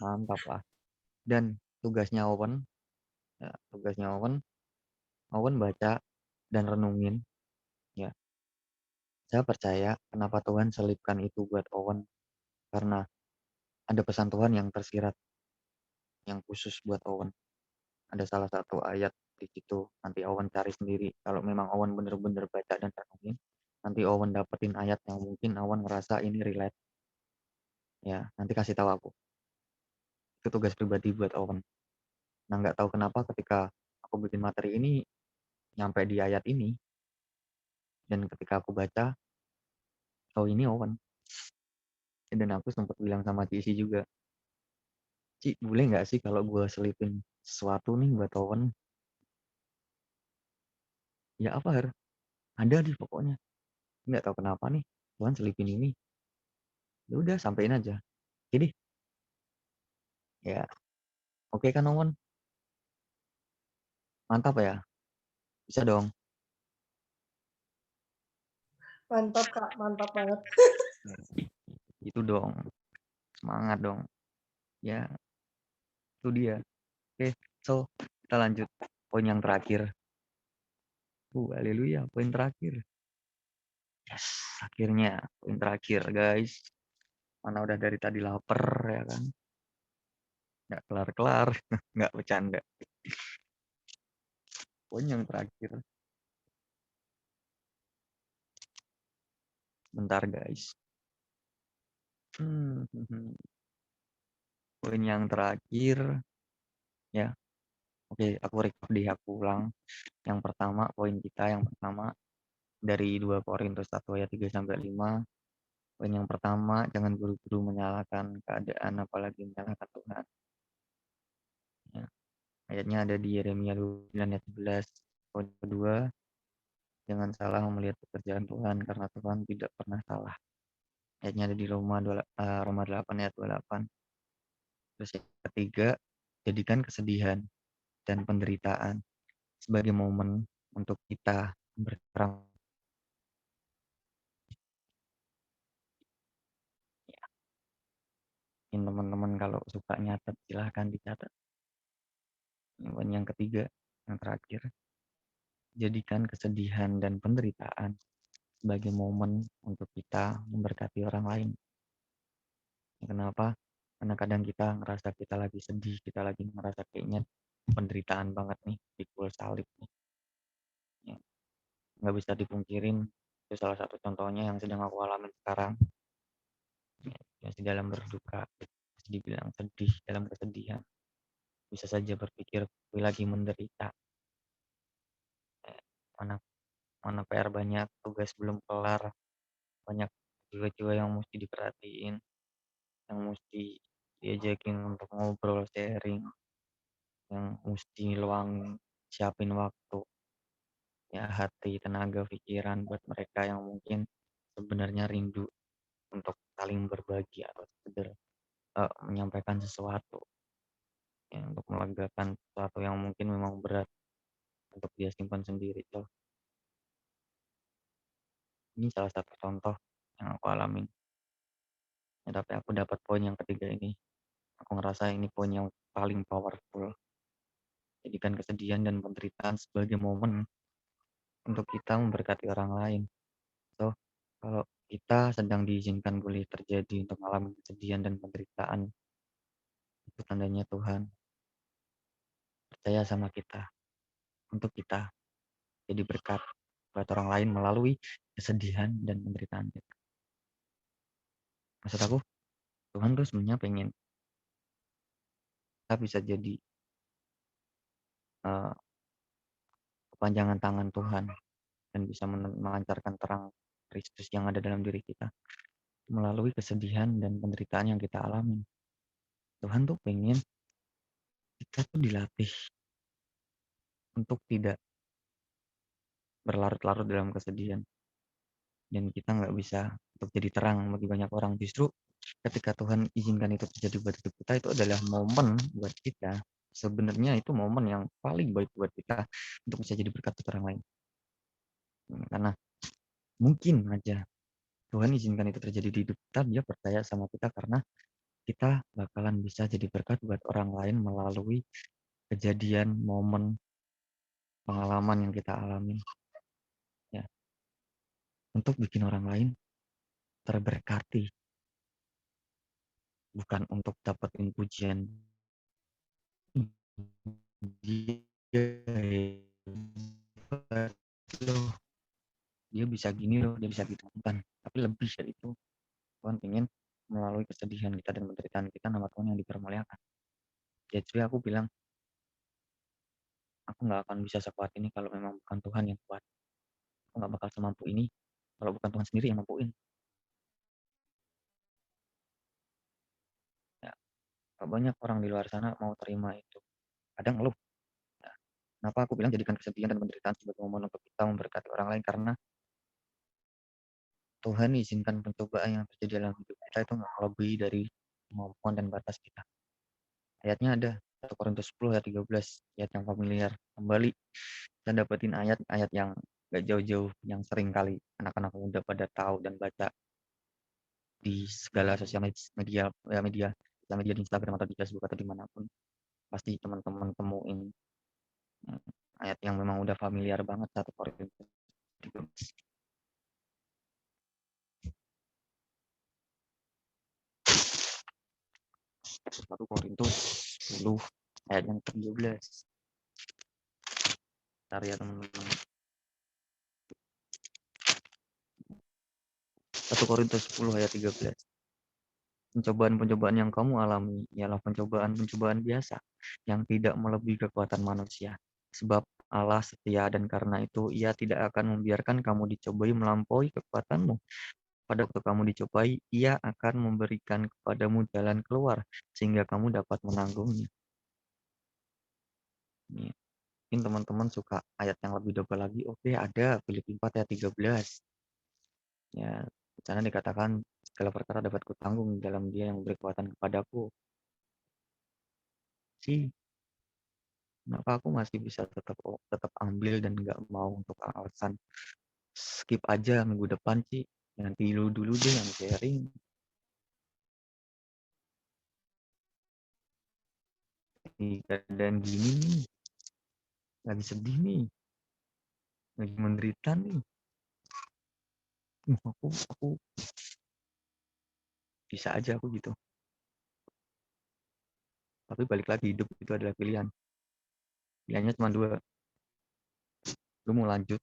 mantap lah. Dan tugasnya Owen, ya, Owen baca dan renungin. Ya, saya percaya kenapa Tuhan selipkan itu buat Owen karena ada pesan Tuhan yang tersirat yang khusus buat Owen. Ada salah satu ayat di situ. Nanti Owen cari sendiri. Kalau memang Owen bener-bener baca dan renungin, nanti Owen dapetin ayat yang mungkin Owen ngerasa ini relate. Ya, nanti kasih tahu aku. Itu tugas pribadi buat Owen. Nah, nggak tahu kenapa ketika aku bikin materi ini nyampe di ayat ini dan ketika aku baca, oh ini Owen. Dan aku sempat bilang sama Cici juga, Ci, boleh nggak sih kalau gue selipin sesuatu nih buat Owen? Ya apa, Her? Ada nih pokoknya. Nggak tahu kenapa nih, Tuhan selipin ini. Ya udah, sampein aja. Jadi, ya oke kan Owen? Mantap ya? Bisa dong. Mantap Kak, mantap banget. Itu dong. Semangat dong. Ya, itu dia. Oke, so kita lanjut. Poin yang terakhir. Haleluya, poin terakhir. Yes, akhirnya poin terakhir, guys. Mana udah dari tadi lapar ya kan? Nggak kelar-kelar, nggak bercanda. Poin yang terakhir. Bentar, guys. Poin yang terakhir, ya. Oke, aku recap deh, aku ulang. Yang pertama, poin kita yang pertama dari 2 Korintus 1 ayat 3 sampai 5. Poin yang pertama, jangan buru-buru menyalahkan keadaan apalagi menyalahkan Tuhan. Ya. Ayatnya ada di Yeremia 29 ayat 11. Poin kedua, jangan salah melihat pekerjaan Tuhan karena Tuhan tidak pernah salah. Ayatnya ada di Roma 8 ayat 28. Terus yang ketiga, jadikan kesedihan dan penderitaan sebagai momen untuk kita berperang. Ya, teman-teman kalau suka nyatet silahkan dicatat. Yang ketiga, yang terakhir, jadikan kesedihan dan penderitaan sebagai momen untuk kita memberkati orang lain. Kenapa? Karena kadang kita ngerasa kita lagi sedih, kita lagi ngerasa kayaknya penderitaan banget nih, pikul salib nih. Ya, nggak bisa dipungkirin, itu salah satu contohnya yang sedang aku alami sekarang. Ya, masih dalam berduka, masih dibilang sedih, dalam kesedihan. Bisa saja berpikir, gue lagi menderita. Mana mana PR banyak, tugas belum kelar, banyak jiwa-jiwa yang mesti diperhatiin, yang mesti diajakin untuk ngobrol, sharing, yang mesti luang siapin waktu, ya hati, tenaga, pikiran buat mereka yang mungkin sebenarnya rindu untuk saling berbagi atau sekedar menyampaikan sesuatu, ya, untuk melegakan sesuatu yang mungkin memang berat untuk dia simpan sendiri. So, ini salah satu contoh yang aku alamin. Ya, tapi aku dapat poin yang ketiga ini. Aku ngerasa ini poin yang paling powerful. Jadikan kesedihan dan penderitaan sebagai momen untuk kita memberkati orang lain. So, kalau kita sedang diizinkan boleh terjadi untuk mengalami kesedihan dan penderitaan, itu tandanya Tuhan percaya sama kita, untuk kita jadi berkat buat orang lain melalui kesedihan dan penderitaan kita. Maksud aku, Tuhan tuh sebenarnya pengen kita bisa jadi uh, kepanjangan tangan Tuhan dan bisa memancarkan terang Kristus yang ada dalam diri kita melalui kesedihan dan penderitaan yang kita alami. Tuhan tuh pengen kita tuh dilatih untuk tidak berlarut-larut dalam kesedihan, dan kita nggak bisa untuk jadi terang bagi banyak orang. Justru ketika Tuhan izinkan itu terjadi buat hidup kita, itu adalah momen buat kita. Sebenarnya itu momen yang paling baik buat kita untuk bisa jadi berkat buat orang lain. Karena mungkin aja Tuhan izinkan itu terjadi di hidup kita, dia percaya sama kita karena kita bakalan bisa jadi berkat buat orang lain melalui kejadian, momen, pengalaman yang kita alami. Ya, untuk bikin orang lain terberkati, bukan untuk dapetin pujian. Dia hebat loh, dia bisa gini loh, dia bisa gitu, bukan. Tapi lebih dari itu, Tuhan ingin melalui kesedihan kita dan penderitaan kita, nama Tuhan yang dipermuliakan. Jadi aku bilang, aku nggak akan bisa sekuat ini kalau memang bukan Tuhan yang kuat. Aku nggak bakal semampu ini kalau bukan Tuhan sendiri yang mampuin. Ya, banyak orang di luar sana mau terima itu. Kadang ngeluh. Ya, kenapa aku bilang jadikan kesedihan dan penderitaan sebagai momen untuk kita memberkati orang lain, karena Tuhan izinkan pencobaan yang terjadi dalam hidup kita itu nggak melebihi dari kemampuan dan batas kita. Ayatnya ada 1 Korintus 10 ayat 13, ayat yang familiar. Kembali kita dapetin ayat-ayat yang gak jauh-jauh, yang sering kali anak-anak muda pada tahu dan baca di segala sosial media, sosial media di Instagram atau di Facebook atau dimanapun. Pasti teman-teman temuin ayat yang memang udah familiar banget, 1 Korintus 13. 1 Korintus 10 ayat yang ke-13. Bentar ya teman-teman. 1 Korintus 10 ayat 13. Pencobaan-pencobaan yang kamu alami ialah pencobaan-pencobaan biasa yang tidak melebihi kekuatan manusia. Sebab Allah setia, dan karena itu Ia tidak akan membiarkan kamu dicobai melampaui kekuatanmu. Pada waktu kamu dicobai, Ia akan memberikan kepadamu jalan keluar sehingga kamu dapat menanggungnya. Mungkin teman-teman suka ayat yang lebih double lagi. Oke, ada Filipi 4 ayat 13. Ya, di sana dikatakan segala perkara dapat kutanggung dalam Dia yang memberi kekuatan kepadaku. Kenapa aku masih bisa tetap ambil dan nggak mau untuk alasan skip aja minggu depan sih, nanti dulu deh yang sharing. Di keadaan gini nih, lagi sedih nih, lagi menderita nih. Aku bisa aja aku gitu. Tapi balik lagi, hidup itu adalah pilihan. Pilihannya cuma dua. Lu mau lanjut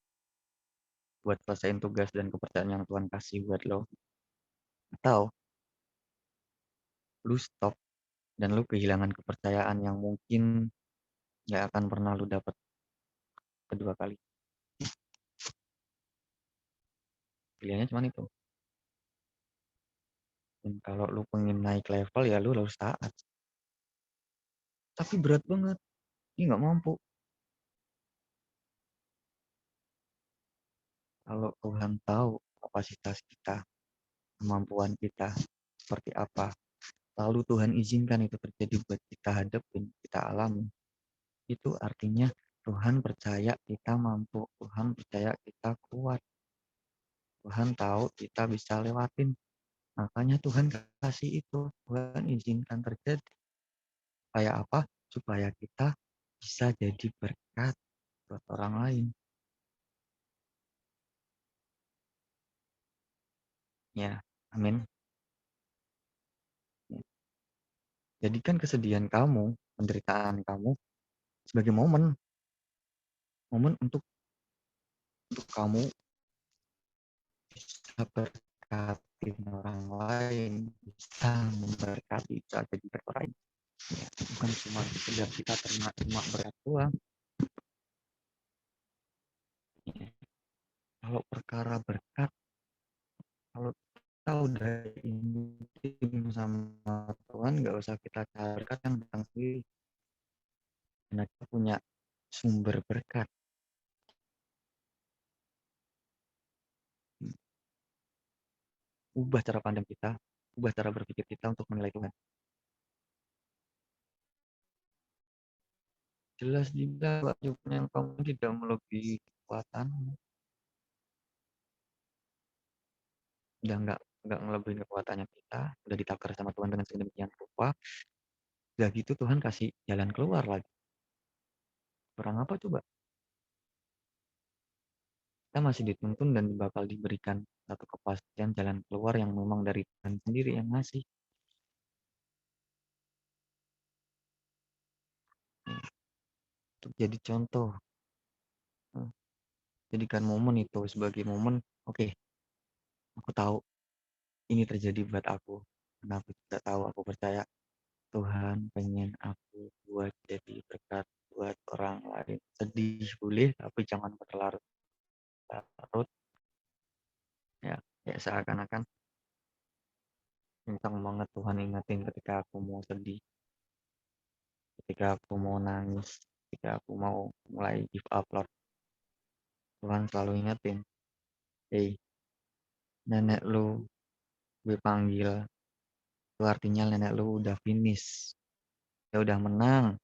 buat selesaiin tugas dan kepercayaan yang Tuhan kasih buat lo, atau lu stop dan lu kehilangan kepercayaan yang mungkin nggak akan pernah lu dapat kedua kali. Pilihannya cuma itu. Dan kalau lu pengen naik level, ya lu harus taat. Tapi berat banget, ini nggak mampu. Kalau Tuhan tahu kapasitas kita, kemampuan kita seperti apa, lalu Tuhan izinkan itu terjadi buat kita hadapin, kita alami, itu artinya Tuhan percaya kita mampu, Tuhan percaya kita kuat, Tuhan tahu kita bisa lewatin. Makanya Tuhan kasih itu, Tuhan izinkan terjadi. Supaya apa? Supaya kita bisa jadi berkat buat orang lain. Ya, amin. Jadikan kesedihan kamu, penderitaan kamu sebagai momen untuk kamu bisa berkati orang lain, bisa memberkati, bisa jadi berkat lain. Ya, bukan cuma sekedar kita terima berkat doang. Ya, kalau perkara berkat, kalau kita udah intim sama Tuhan, nggak usah kita cari berkat yang datang sendiri. Karena kita punya sumber berkat. Ubah cara pandang kita, ubah cara berpikir kita untuk menilai Tuhan. Jelas juga yang kamu tidak melebihi kekuatan, udah nggak ngelebihin kekuatannya kita, udah ditakar sama Tuhan dengan sedemikian rupa. Udah gitu Tuhan kasih jalan keluar lagi. Kurang apa coba? Kita masih dituntun dan bakal diberikan satu kepastian jalan keluar yang memang dari Tuhan sendiri yang ngasih. Untuk jadi contoh, jadikan momen itu sebagai momen, oke, aku tahu ini terjadi buat aku. Karena aku tidak tahu, aku percaya Tuhan pengen aku buat jadi berkat buat orang lain. Sedih boleh, tapi jangan berlarut-larut. Ya, kayak seakan-akan kencang banget Tuhan ingetin ketika aku mau sedih, ketika aku mau nangis, ketika aku mau mulai give up, Lord. Tuhan selalu ingetin, hey, nenek lu gue panggil, itu artinya nenek lu udah finish, dia udah menang,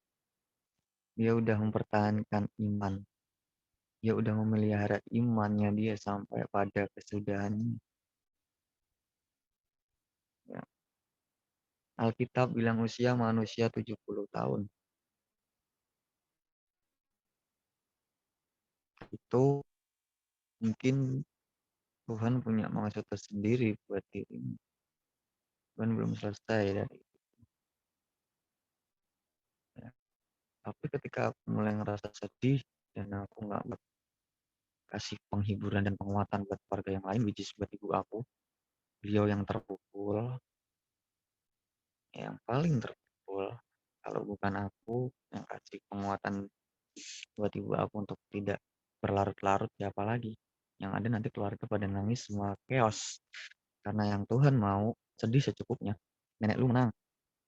dia udah mempertahankan iman, dia udah memelihara imannya dia sampai pada kesudahannya. Ya. Alkitab bilang usia manusia 70 tahun. Itu mungkin Tuhan punya maksud tersendiri buat dirimu. Tuhan belum selesai dari itu. Ya. Tapi ketika aku mulai ngerasa sedih dan aku nggak kasih penghiburan dan penguatan buat keluarga yang lain, which is buat ibu aku, beliau yang terpukul, yang paling terpukul. Kalau bukan aku yang kasih penguatan buat ibu aku untuk tidak berlarut-larut, siapa lagi? Yang ada nanti keluarga pada nangis semua chaos. Karena yang Tuhan mau sedih secukupnya. Nenek lu menang.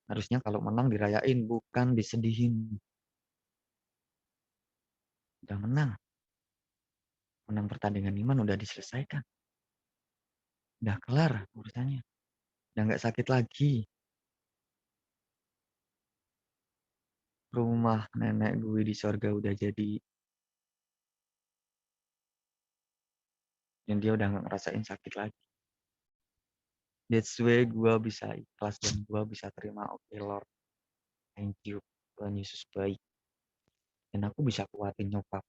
Harusnya kalau menang dirayain, bukan disedihin. Udah menang. Menang pertandingan iman udah diselesaikan. Udah kelar urusannya. Udah nggak sakit lagi. Rumah nenek gue di sorga udah jadi. Dan dia udah nggak ngerasain sakit lagi. That's why gue bisa ikhlas dan gue bisa terima, oke Lord, thank you, Tuhan Yesus baik. Dan aku bisa kuatin nyokap.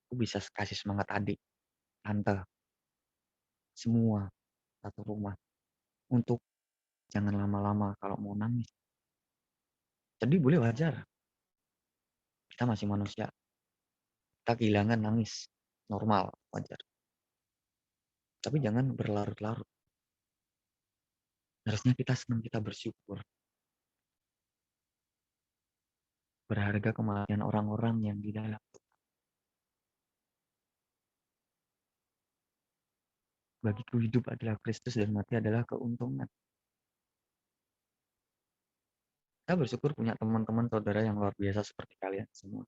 Aku bisa kasih semangat adik, tante, semua satu rumah. Untuk jangan lama-lama kalau mau nangis. Sedih boleh wajar. Kita masih manusia. Kita kehilangan nangis. Normal, wajar. Tapi jangan berlarut-larut. Harusnya kita senang, kita bersyukur. Berharga kematian orang-orang yang di dalam. Bagiku hidup adalah Kristus dan mati adalah keuntungan. Kita bersyukur punya teman-teman saudara yang luar biasa seperti kalian semua.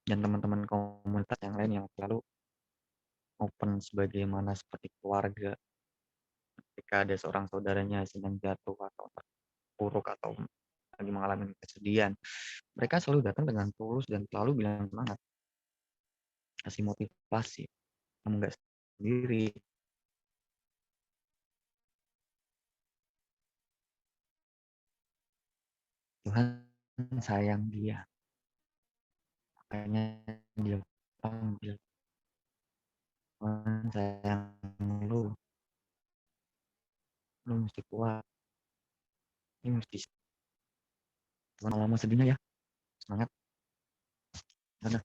Dan teman-teman komunitas yang lain yang selalu open sebagaimana seperti keluarga. Ketika ada seorang saudaranya sedang jatuh atau terpuruk atau lagi mengalami kesedihan, mereka selalu datang dengan tulus dan selalu bilang semangat, kasih motivasi, kamu nggak sendiri. Tuhan sayang dia, makanya dia panggil. Tuhan sayang lu mesti kuat, ini mesti. Tuhan lama sedihnya ya, semangat. Karena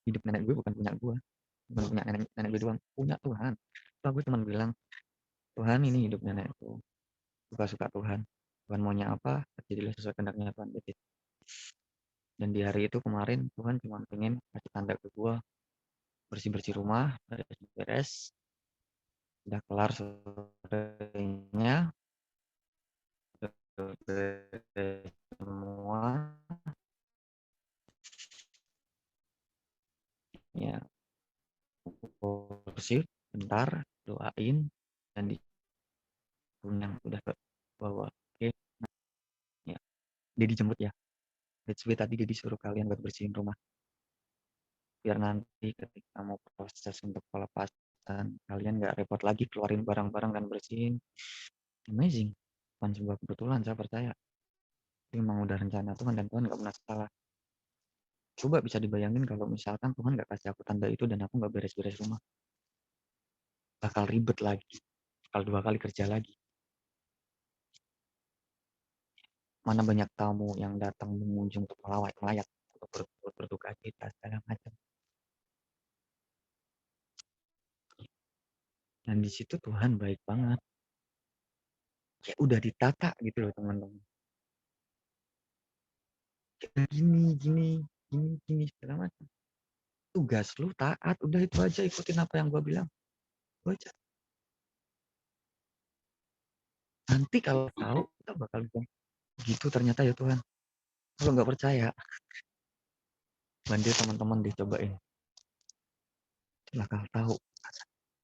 hidup nenek gue bukan punya gue, bukan punya nenek gue doang, punya Tuhan. Terus gue cuma bilang, Tuhan ini hidup nenekku, suka-suka Tuhan. Tuhan maunya apa, terjadilah sesuai kehendaknya Tuhan. Dan di hari itu kemarin Tuhan cuma pengen kasih tanda ke gue, bersih-bersih rumah, beres-beres, udah kelar sorenya, beres semua, ya bersih, bentar, doain, dan yang udah ke bawah. Oke, ya, dia dijemput ya. That's why tadi dia disuruh kalian buat bersihin rumah. Biar nanti ketika mau proses untuk pelepasan, kalian nggak repot lagi keluarin barang-barang dan bersihin. Amazing. Bukan sebuah kebetulan, saya percaya. Itu memang udah rencana Tuhan dan Tuhan nggak pernah salah. Coba bisa dibayangin kalau misalkan Tuhan nggak kasih aku tanda itu dan aku nggak beres-beres rumah. Bakal ribet lagi. Bakal 2 kali kerja lagi. Mana banyak tamu yang datang mengunjung untuk melayat, untuk berduka cita, segala macam. Dan di situ Tuhan baik banget. Kayak udah ditata gitu loh teman-teman. Kayak gini, segala macam. Tugas lu taat, udah itu aja, ikutin apa yang gue bilang. Itu aja. Nanti kalau tahu, kita bakal bilang, gitu ternyata ya Tuhan. Kalau nggak percaya, bantu teman-teman dicobain. Bakal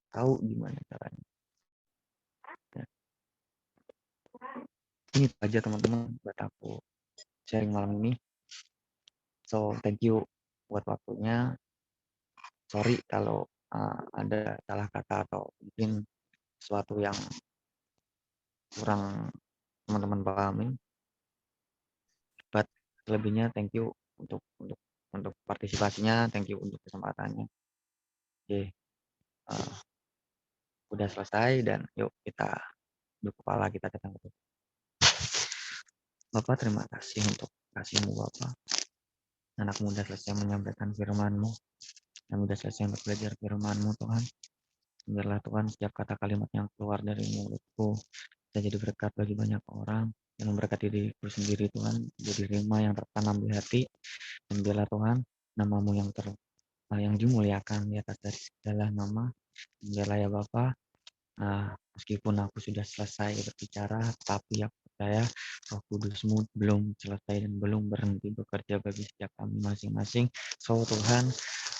tahu gimana caranya. Ya. Ini aja teman-teman buat aku sharing malam ini. So thank you buat waktunya. Sorry kalau ada salah kata atau mungkin sesuatu yang kurang teman-teman pahamin. But selebihnya thank you untuk partisipasinya, thank you untuk kesempatannya. Oke, udah selesai dan yuk kita duduk kepala, kita datang ke Bapak. Terima kasih untuk kasih-Mu Bapak. Anak muda selesai menyampaikan firman-Mu, dan mudah selesai untuk belajar firman-Mu Tuhan. Biarlah Tuhan setiap kata kalimat yang keluar dari mulutku bisa jadi berkat bagi banyak orang, dan memberkati diriku sendiri Tuhan, jadi rema yang tertanam di hati. Dan biarlah Tuhan nama-Mu yang dimuliakan di atas dari segala nama. Dan biarlah ya Bapa, meskipun aku sudah selesai berbicara, tapi aku percaya Roh Kudus-Mu belum selesai dan belum berhenti bekerja bagi setiap kami masing-masing. So Tuhan,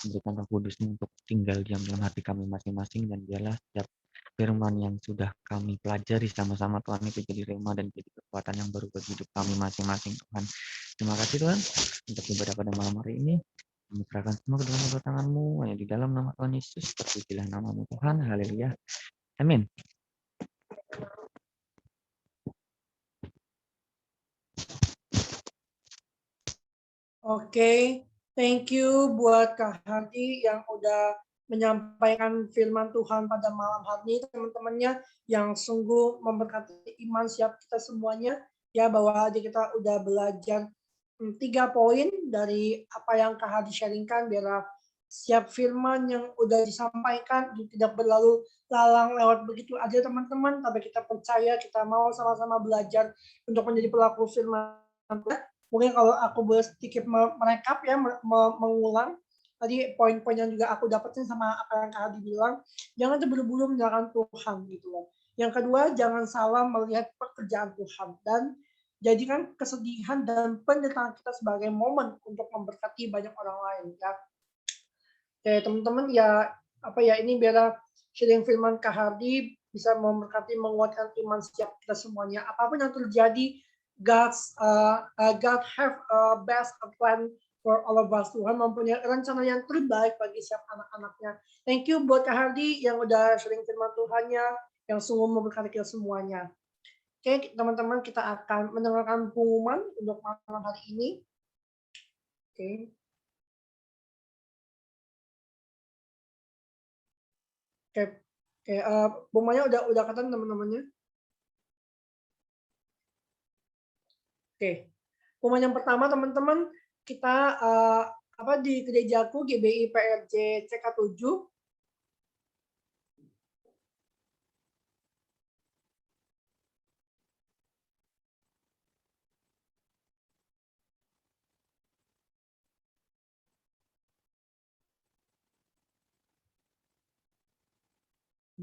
berikan Roh Kudus-Mu untuk tinggal diam dalam hati kami masing-masing, dan biarlah setiap firman yang sudah kami pelajari sama-sama Tuhan itu jadi rema dan jadi kekuatan yang baru bagi hidup kami masing-masing Tuhan. Terima kasih Tuhan untuk ibadah pada malam hari ini. Kami serahkan semua ke dalam kedua tangan-Mu, hanya di dalam nama Tuhan Yesus, terpujilah nama-Mu Tuhan. Haleluya. Amin. Oke, thank you buat Kak Hardi yang udah menyampaikan firman Tuhan pada malam hari ini, teman-temannya yang sungguh memberkati iman siap kita semuanya, ya bahwa aja kita udah belajar 3 poin dari apa yang Kak Hardi sharingkan, biar siap firman yang udah disampaikan tidak berlalu lalang lewat begitu aja teman-teman, tapi kita percaya, kita mau sama-sama belajar untuk menjadi pelaku firman Tuhan. Mungkin kalau aku boleh sedikit merekap ya, mengulang tadi poin-poin yang juga aku dapetin sama apa yang Kak Hadi bilang, jangan terburu-buru menyalahkan Tuhan gitu loh. Yang kedua, jangan salah melihat pekerjaan Tuhan, dan jadikan kesedihan dan penderitaan kita sebagai momen untuk memberkati banyak orang lain ya. Oke teman-teman, ya apa ya, ini biar sharing firman Kak Hardi bisa memberkati, menguatkan iman setiap kita semuanya. Apapun yang terjadi, God have a best plan for all of us. Tuhan mempunyai rencana yang terbaik bagi setiap anak-anaknya. Thank you buat Kak Hardi yang udah sharing firman Tuhannya, yang sungguh memberkati kita semuanya. Oke teman-teman, kita akan mendengarkan pengumuman untuk malam hari ini. Oke. Pengumumannya udah katakan teman-temannya. Oke, pengumuman yang pertama teman-teman, kita di gerejaku GBI PRJ CK7.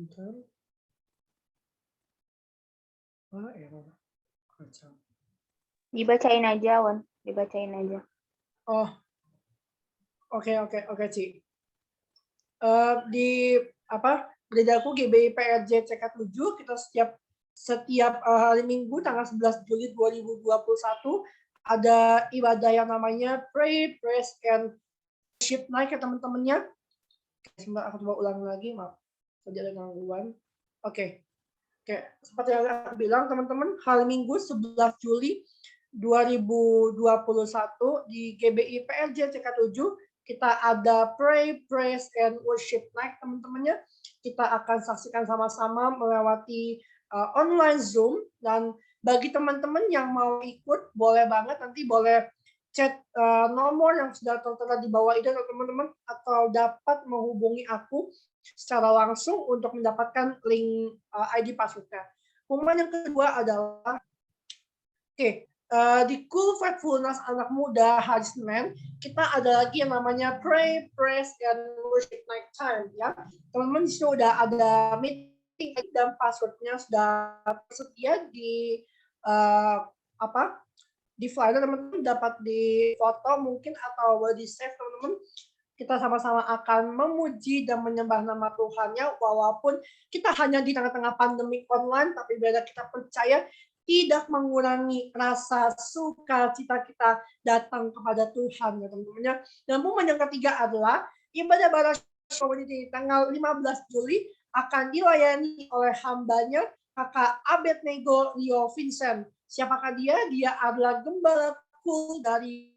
Bentar. Error. Kacau. Dibacain aja, Wan. Dibacain aja. Oh, oke, Ci. Di gerejaku GBI PRJ CK7 kita setiap hari Minggu tanggal 11 Juli 2021 ada ibadah yang namanya Pray, Praise, and Worship Night ya teman-temannya. Sebentar aku coba ulang lagi, maaf. Saja ada gangguan. Oke, seperti yang aku bilang teman-teman, hari Minggu 11 Juli 2021 di GBI PRJ CK7 kita ada Pray, Praise, and Worship Night teman-temannya. Kita akan saksikan sama-sama melewati online Zoom, dan bagi teman-teman yang mau ikut boleh banget, nanti boleh chat nomor yang sudah tertera di bawah ini teman-teman, atau dapat menghubungi aku secara langsung untuk mendapatkan link ID passwordnya. Pengumuman yang kedua adalah di Cool Faithfulness anak muda hari Senin kita ada lagi yang namanya Pray, Praise, and Worship Night Time ya. Teman-teman di sini udah ada meeting dan passwordnya sudah tersedia di di flyer, teman-teman dapat di foto mungkin atau di save teman-teman. Kita sama-sama akan memuji dan menyembah nama Tuhan-nya, walaupun kita hanya di tengah-tengah pandemi online, tapi bila kita percaya tidak mengurangi rasa sukacita kita datang kepada Tuhan ya teman-teman. Dan pengumuman yang ketiga adalah ibadah Barasha Community tanggal 15 Juli akan dilayani oleh hambanya Kakak Abednego Rio Vincent. Siapakah dia? Dia adalah gembala cool dari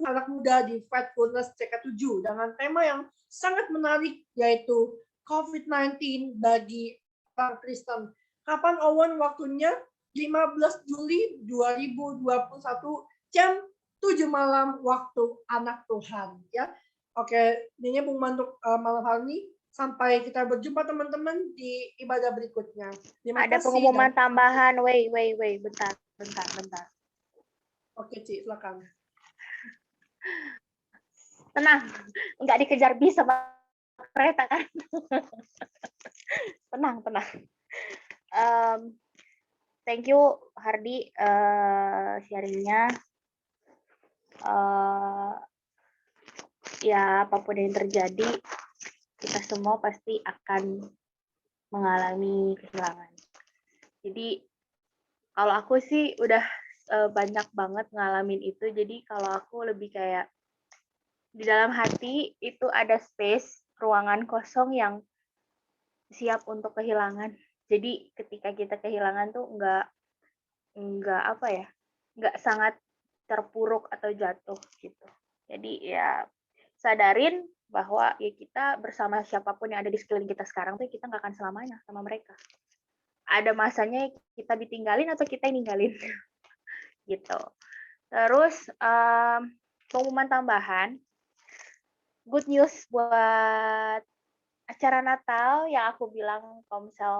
anak muda di Faithfulness CK7 dengan tema yang sangat menarik yaitu COVID-19 bagi orang Kristen. Kapan Owen waktunya? 15 Juli 2021 jam 7 malam waktu anak Tuhan ya. Oke, ini pengumuman untuk malam hari ini. Sampai kita berjumpa teman-teman di ibadah berikutnya. Ada pengumuman tambahan. Wait, bentar. Oke, Ci, silakan. Tenang, nggak dikejar bis sama kereta kan? tenang. Thank you Hardi sharingnya. Ya apapun yang terjadi, kita semua pasti akan mengalami kehilangan. Jadi kalau aku sih udah banyak banget ngalamin itu. Jadi kalau aku lebih kayak di dalam hati itu ada space, ruangan kosong yang siap untuk kehilangan. Jadi ketika kita kehilangan tuh nggak sangat terpuruk atau jatuh gitu. Jadi ya sadarin bahwa ya kita bersama siapapun yang ada di sekeliling kita sekarang tuh kita nggak akan selamanya sama mereka. Ada masanya kita ditinggalin atau kita yang ninggalin gitu. Terus pengumuman tambahan, good news buat acara Natal yang aku bilang komsel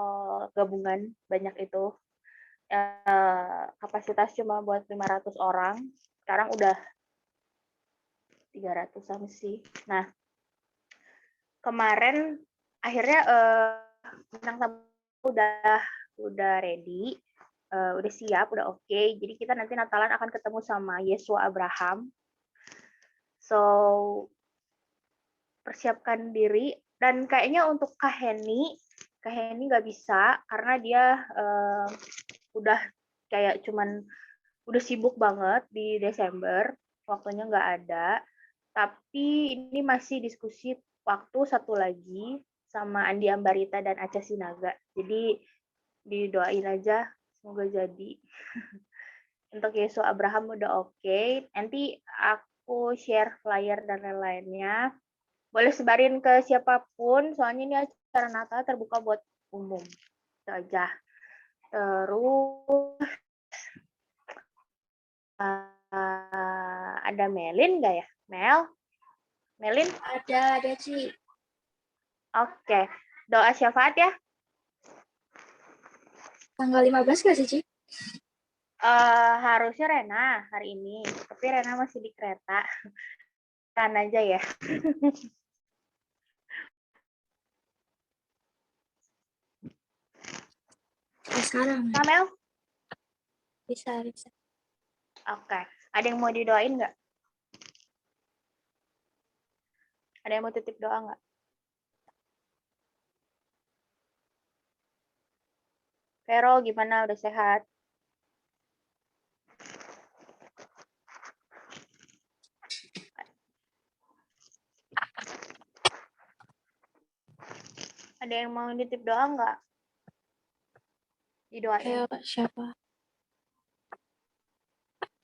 gabungan banyak itu, kapasitas cuma buat 500 orang, sekarang udah 300-an sih. Nah, kemarin akhirnya bintang tamu udah ready, udah siap, udah oke. Jadi kita nanti Natalan akan ketemu sama Yesua Abraham. So persiapkan diri. Dan kayaknya untuk Kak Heni nggak bisa karena dia udah kayak udah sibuk banget di Desember, waktunya nggak ada. Tapi ini masih diskusi waktu satu lagi sama Andi Ambarita dan Aca Sinaga. Jadi didoain aja semoga jadi. Untuk Yesus Abraham udah oke. Nanti aku share flyer dan lain-lainnya. Boleh sebarin ke siapapun, soalnya ini acara Natal terbuka buat umum. Itu aja. Terus ada Melin nggak ya? Mel? Melin? Ada Ci. Oke. Doa syafaat ya. Tanggal 15 nggak sih, Ci? Harusnya Rena hari ini, tapi Rena masih di kereta. Kan aja ya. Sekarang. Kamel? Bisa. Oke. Ada yang mau didoain nggak? Ada yang mau titip doa nggak? Vero, gimana? Udah sehat? Ada yang mau nitip doa nggak? Didoain. Ayo, siapa?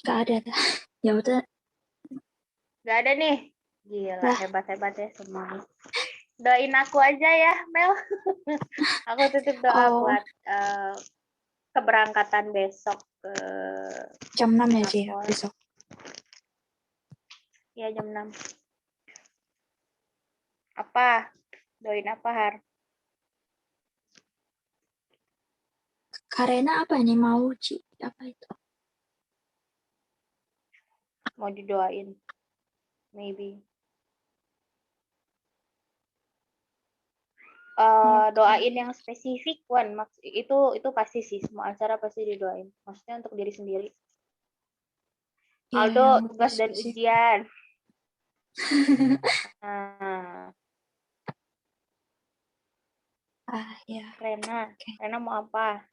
Gak ada dah. Ya udah. Nggak ada nih. Gila, Lah. hebat-hebat ya semuanya. Doain aku aja ya, Mel. Aku titip doa Oh. buat keberangkatan besok ke Jam 6 ya, Ci, Singapura. besok. Ya, jam 6. Apa? Doain apa, Har? Karena apa nih mau, Ci? Apa itu? Mau didoain? Maybe. Doain yang spesifik, Wan. Itu pasti sih, semua acara pasti didoain. Maksudnya untuk diri sendiri. Ya, Aldo, yang tugas dan spesifik. ujian. Nah, Ya. Rena. Oke. Rena mau apa?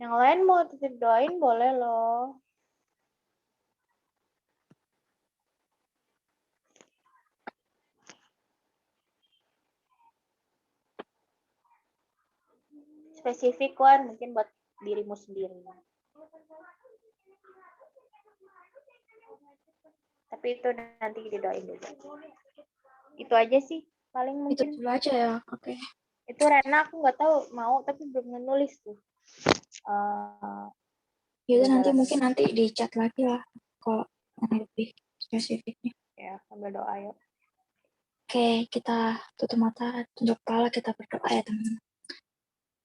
Yang lain mau titip doain boleh loh. Spesifik, Wan. Mungkin buat dirimu sendiri. Tapi itu nanti didoain juga. Itu aja sih. Paling Itu mungkin. dulu aja ya. Oke. Itu Rena aku nggak tahu mau, tapi belum nulis tuh. Ya udah, nanti Jalan. mungkin nanti di chat lagi lah kalau yang lebih spesifiknya. Ya, sambil doa yuk. Oke, kita tutup mata, tunduk kepala, kita berdoa ya teman-teman.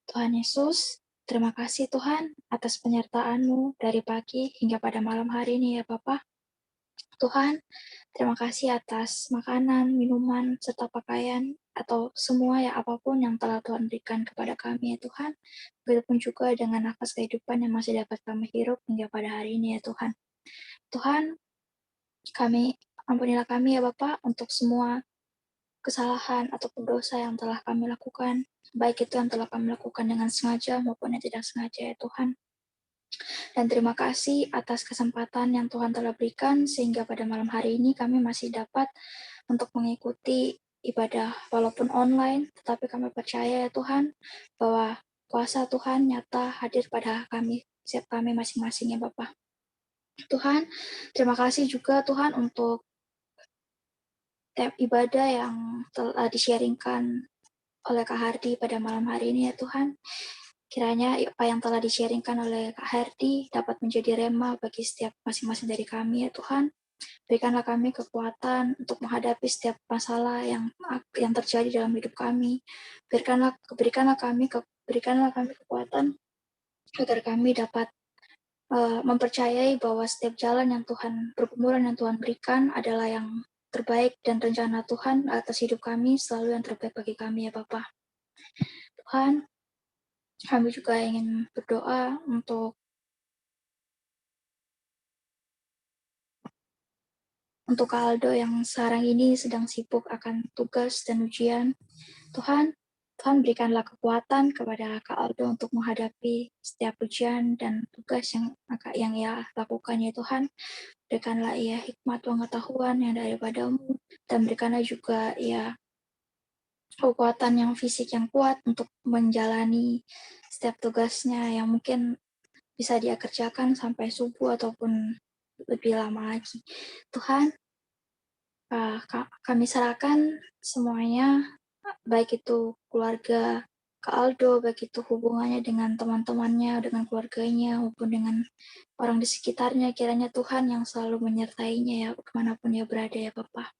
Tuhan Yesus, terima kasih Tuhan atas penyertaan-Mu dari pagi hingga pada malam hari ini ya Bapa. Tuhan, terima kasih atas makanan, minuman, serta pakaian, atau semua ya apapun yang telah Tuhan berikan kepada kami ya Tuhan. Begitupun juga dengan nafas kehidupan yang masih dapat kami hirup hingga pada hari ini ya Tuhan. Tuhan, ampunilah kami ya Bapa untuk semua kesalahan ataupun dosa yang telah kami lakukan, baik itu yang telah kami lakukan dengan sengaja maupun yang tidak sengaja ya Tuhan. Dan terima kasih atas kesempatan yang Tuhan telah berikan sehingga pada malam hari ini kami masih dapat untuk mengikuti ibadah walaupun online, tetapi kami percaya ya Tuhan bahwa kuasa Tuhan nyata hadir pada kami, setiap kami masing-masing ya Bapak. Tuhan, terima kasih juga Tuhan untuk ibadah yang telah di-sharingkan oleh Kak Hardi pada malam hari ini ya Tuhan. Kiranya apa yang telah di-sharingkan oleh Kak Hardi dapat menjadi rema bagi setiap masing-masing dari kami ya Tuhan. Berikanlah kami kekuatan untuk menghadapi setiap masalah yang terjadi dalam hidup kami. Berikanlah kami kekuatan agar kami dapat mempercayai bahwa setiap jalan yang Tuhan, pergumulan yang Tuhan berikan adalah yang terbaik, dan rencana Tuhan atas hidup kami selalu yang terbaik bagi kami ya Bapa. Tuhan, kami juga ingin berdoa untuk Kak Aldo yang sekarang ini sedang sibuk akan tugas dan ujian. Tuhan berikanlah kekuatan kepada Kak Aldo untuk menghadapi setiap ujian dan tugas yang ia lakukan ya Tuhan. Berikanlah ia hikmat pengetahuan yang daripada-Mu, dan berikanlah juga ia kekuatan yang fisik yang kuat untuk menjalani setiap tugasnya yang mungkin bisa dia kerjakan sampai subuh ataupun lebih lama lagi. Tuhan, kami serahkan semuanya, baik itu keluarga Kak Aldo, baik itu hubungannya dengan teman-temannya, dengan keluarganya, maupun dengan orang di sekitarnya. Kiranya Tuhan yang selalu menyertainya ya, kemanapun dia berada ya Bapak.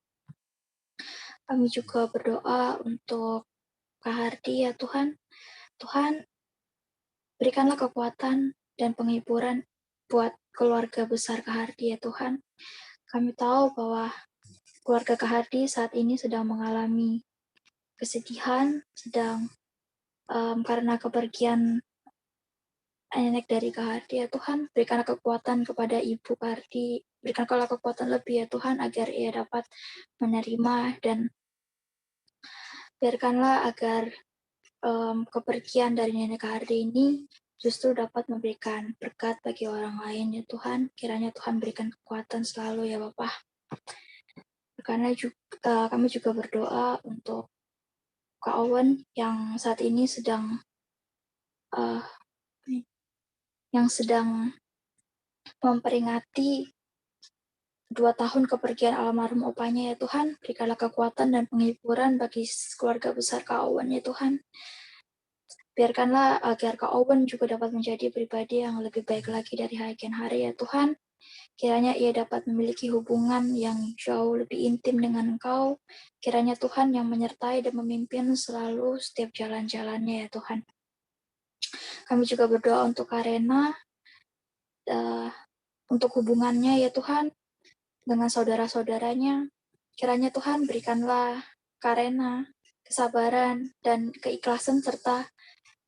Kami juga berdoa untuk Kak Hardi ya Tuhan. Tuhan, berikanlah kekuatan dan penghiburan buat keluarga besar Kak Hardi ya Tuhan. Kami tahu bahwa keluarga Kak Hardi saat ini sedang mengalami kesedihan, sedang karena kepergian nenek dari Kak Hardi ya Tuhan. Berikanlah kekuatan kepada Ibu Kak Hardi, berikanlah kekuatan lebih ya Tuhan agar ia dapat menerima, dan biarkanlah agar kepergian dari nenek Kak Hardi ini justru dapat memberikan berkat bagi orang lain ya Tuhan. Kiranya Tuhan berikan kekuatan selalu ya Bapak. Karena juga, kami juga berdoa untuk Kak Owen yang saat ini sedang memperingati 2 tahun kepergian almarhum opanya ya Tuhan. Berikanlah kekuatan dan penghiburan bagi keluarga besar Kak Owen ya Tuhan. Biarkanlah agar Kak Owen juga dapat menjadi pribadi yang lebih baik lagi dari hari ke hari ya Tuhan. Kiranya ia dapat memiliki hubungan yang jauh lebih intim dengan Engkau. Kiranya Tuhan yang menyertai dan memimpin selalu setiap jalan-jalannya ya Tuhan. Kami juga berdoa untuk Karena, untuk hubungannya ya Tuhan dengan saudara-saudaranya. Kiranya Tuhan berikanlah Karena kesabaran dan keikhlasan serta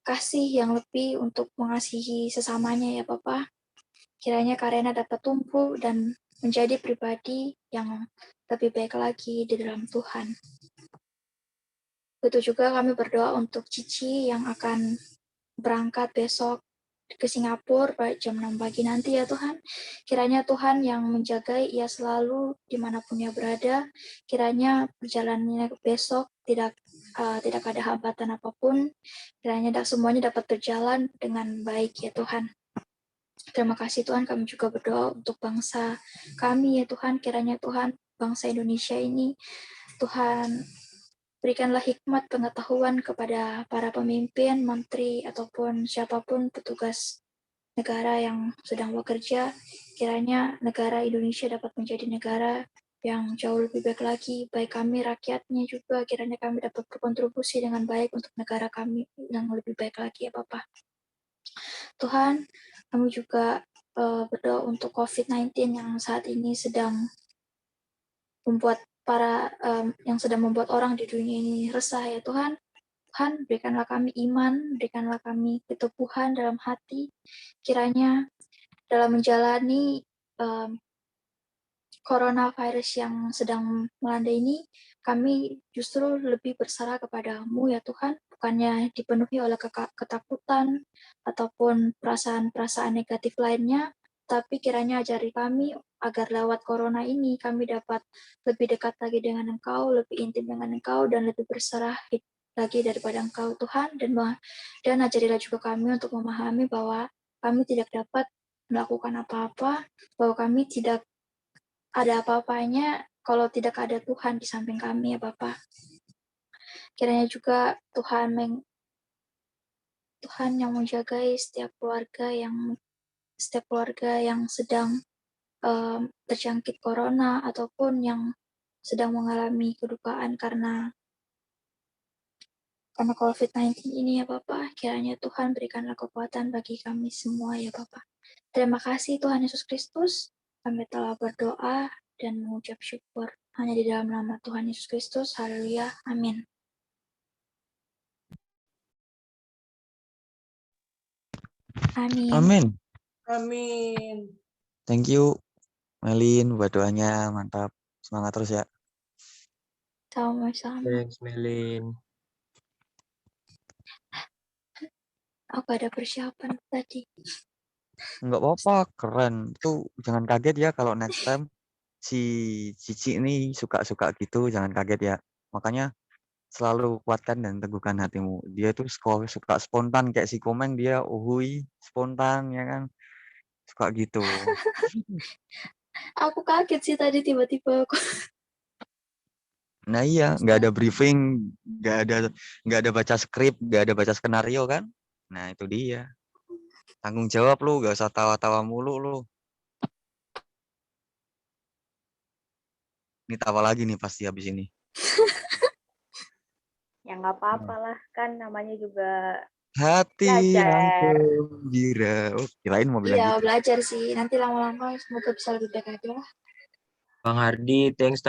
kasih yang lebih untuk mengasihi sesamanya ya Bapak. Kiranya Karena dapat tumbuh dan menjadi pribadi yang lebih baik lagi di dalam Tuhan. Begitu juga kami berdoa untuk Cici yang akan berangkat besok ke Singapura pada jam 6 pagi nanti ya Tuhan. Kiranya Tuhan yang menjaga ia selalu dimanapun ia berada. Kiranya perjalanannya besok tidak ada hambatan apapun. Kiranya semuanya dapat berjalan dengan baik ya Tuhan. Terima kasih Tuhan, kami juga berdoa untuk bangsa kami ya Tuhan. Kiranya Tuhan, bangsa Indonesia ini, Tuhan berikanlah hikmat pengetahuan kepada para pemimpin, menteri, ataupun siapapun petugas negara yang sedang bekerja. Kiranya negara Indonesia dapat menjadi negara yang jauh lebih baik lagi. Baik kami, rakyatnya juga, kiranya kami dapat berkontribusi dengan baik untuk negara kami yang lebih baik lagi ya Bapak. Tuhan, kami juga berdoa untuk COVID-19 yang saat ini sedang membuat orang di dunia ini resah ya Tuhan. Tuhan, berikanlah kami iman, berikanlah kami keteguhan dalam hati. Kiranya dalam menjalani coronavirus yang sedang melanda ini, kami justru lebih berserah kepadamu ya Tuhan, bukannya dipenuhi oleh ketakutan ataupun perasaan-perasaan negatif lainnya, tapi kiranya ajari kami agar lewat corona ini kami dapat lebih dekat lagi dengan Engkau, lebih intim dengan Engkau, dan lebih berserah lagi daripada Engkau Tuhan, dan ajarilah juga kami untuk memahami bahwa kami tidak dapat melakukan apa-apa, bahwa kami tidak ada apa-apanya kalau tidak ada Tuhan di samping kami ya Bapak. Kiranya juga Tuhan yang menjagai setiap keluarga yang sedang terjangkit corona ataupun yang sedang mengalami kedukaan karena COVID-19 ini ya Bapak. Kiranya Tuhan berikanlah kekuatan bagi kami semua ya Bapak. Terima kasih Tuhan Yesus Kristus. Kami telah berdoa dan mengucap syukur hanya di dalam nama Tuhan Yesus Kristus. Haleluya. Amin. Amin. Amin. Amin. Thank you, Melin, buat doanya. Mantap. Semangat terus ya. Sama-sama. Thanks, Melin. Aku ada persiapan tadi. Nggak apa-apa, keren. Tuh jangan kaget ya kalau next time si Cici ini suka-suka gitu, jangan kaget ya. Makanya selalu kuatkan dan teguhkan hatimu. Dia tuh suka spontan kayak si Komeng, dia uhui spontan ya kan. Suka gitu. Aku kaget sih tadi tiba-tiba aku. Nah iya, nggak ada briefing, nggak ada baca skrip, nggak ada baca skenario kan? Nah itu dia. Tanggung jawab lu, gak usah tawa-tawa mulu lu. Ini tawa lagi nih pasti habis ini. Ya nggak apa-apa lah, kan namanya juga Hati yang belajar. gembira. Oh, kirain mau bilang Iya, gitu. belajar sih. Nanti lama-lama semoga bisa lebih baik lagi lah. Bang Hardi, thanks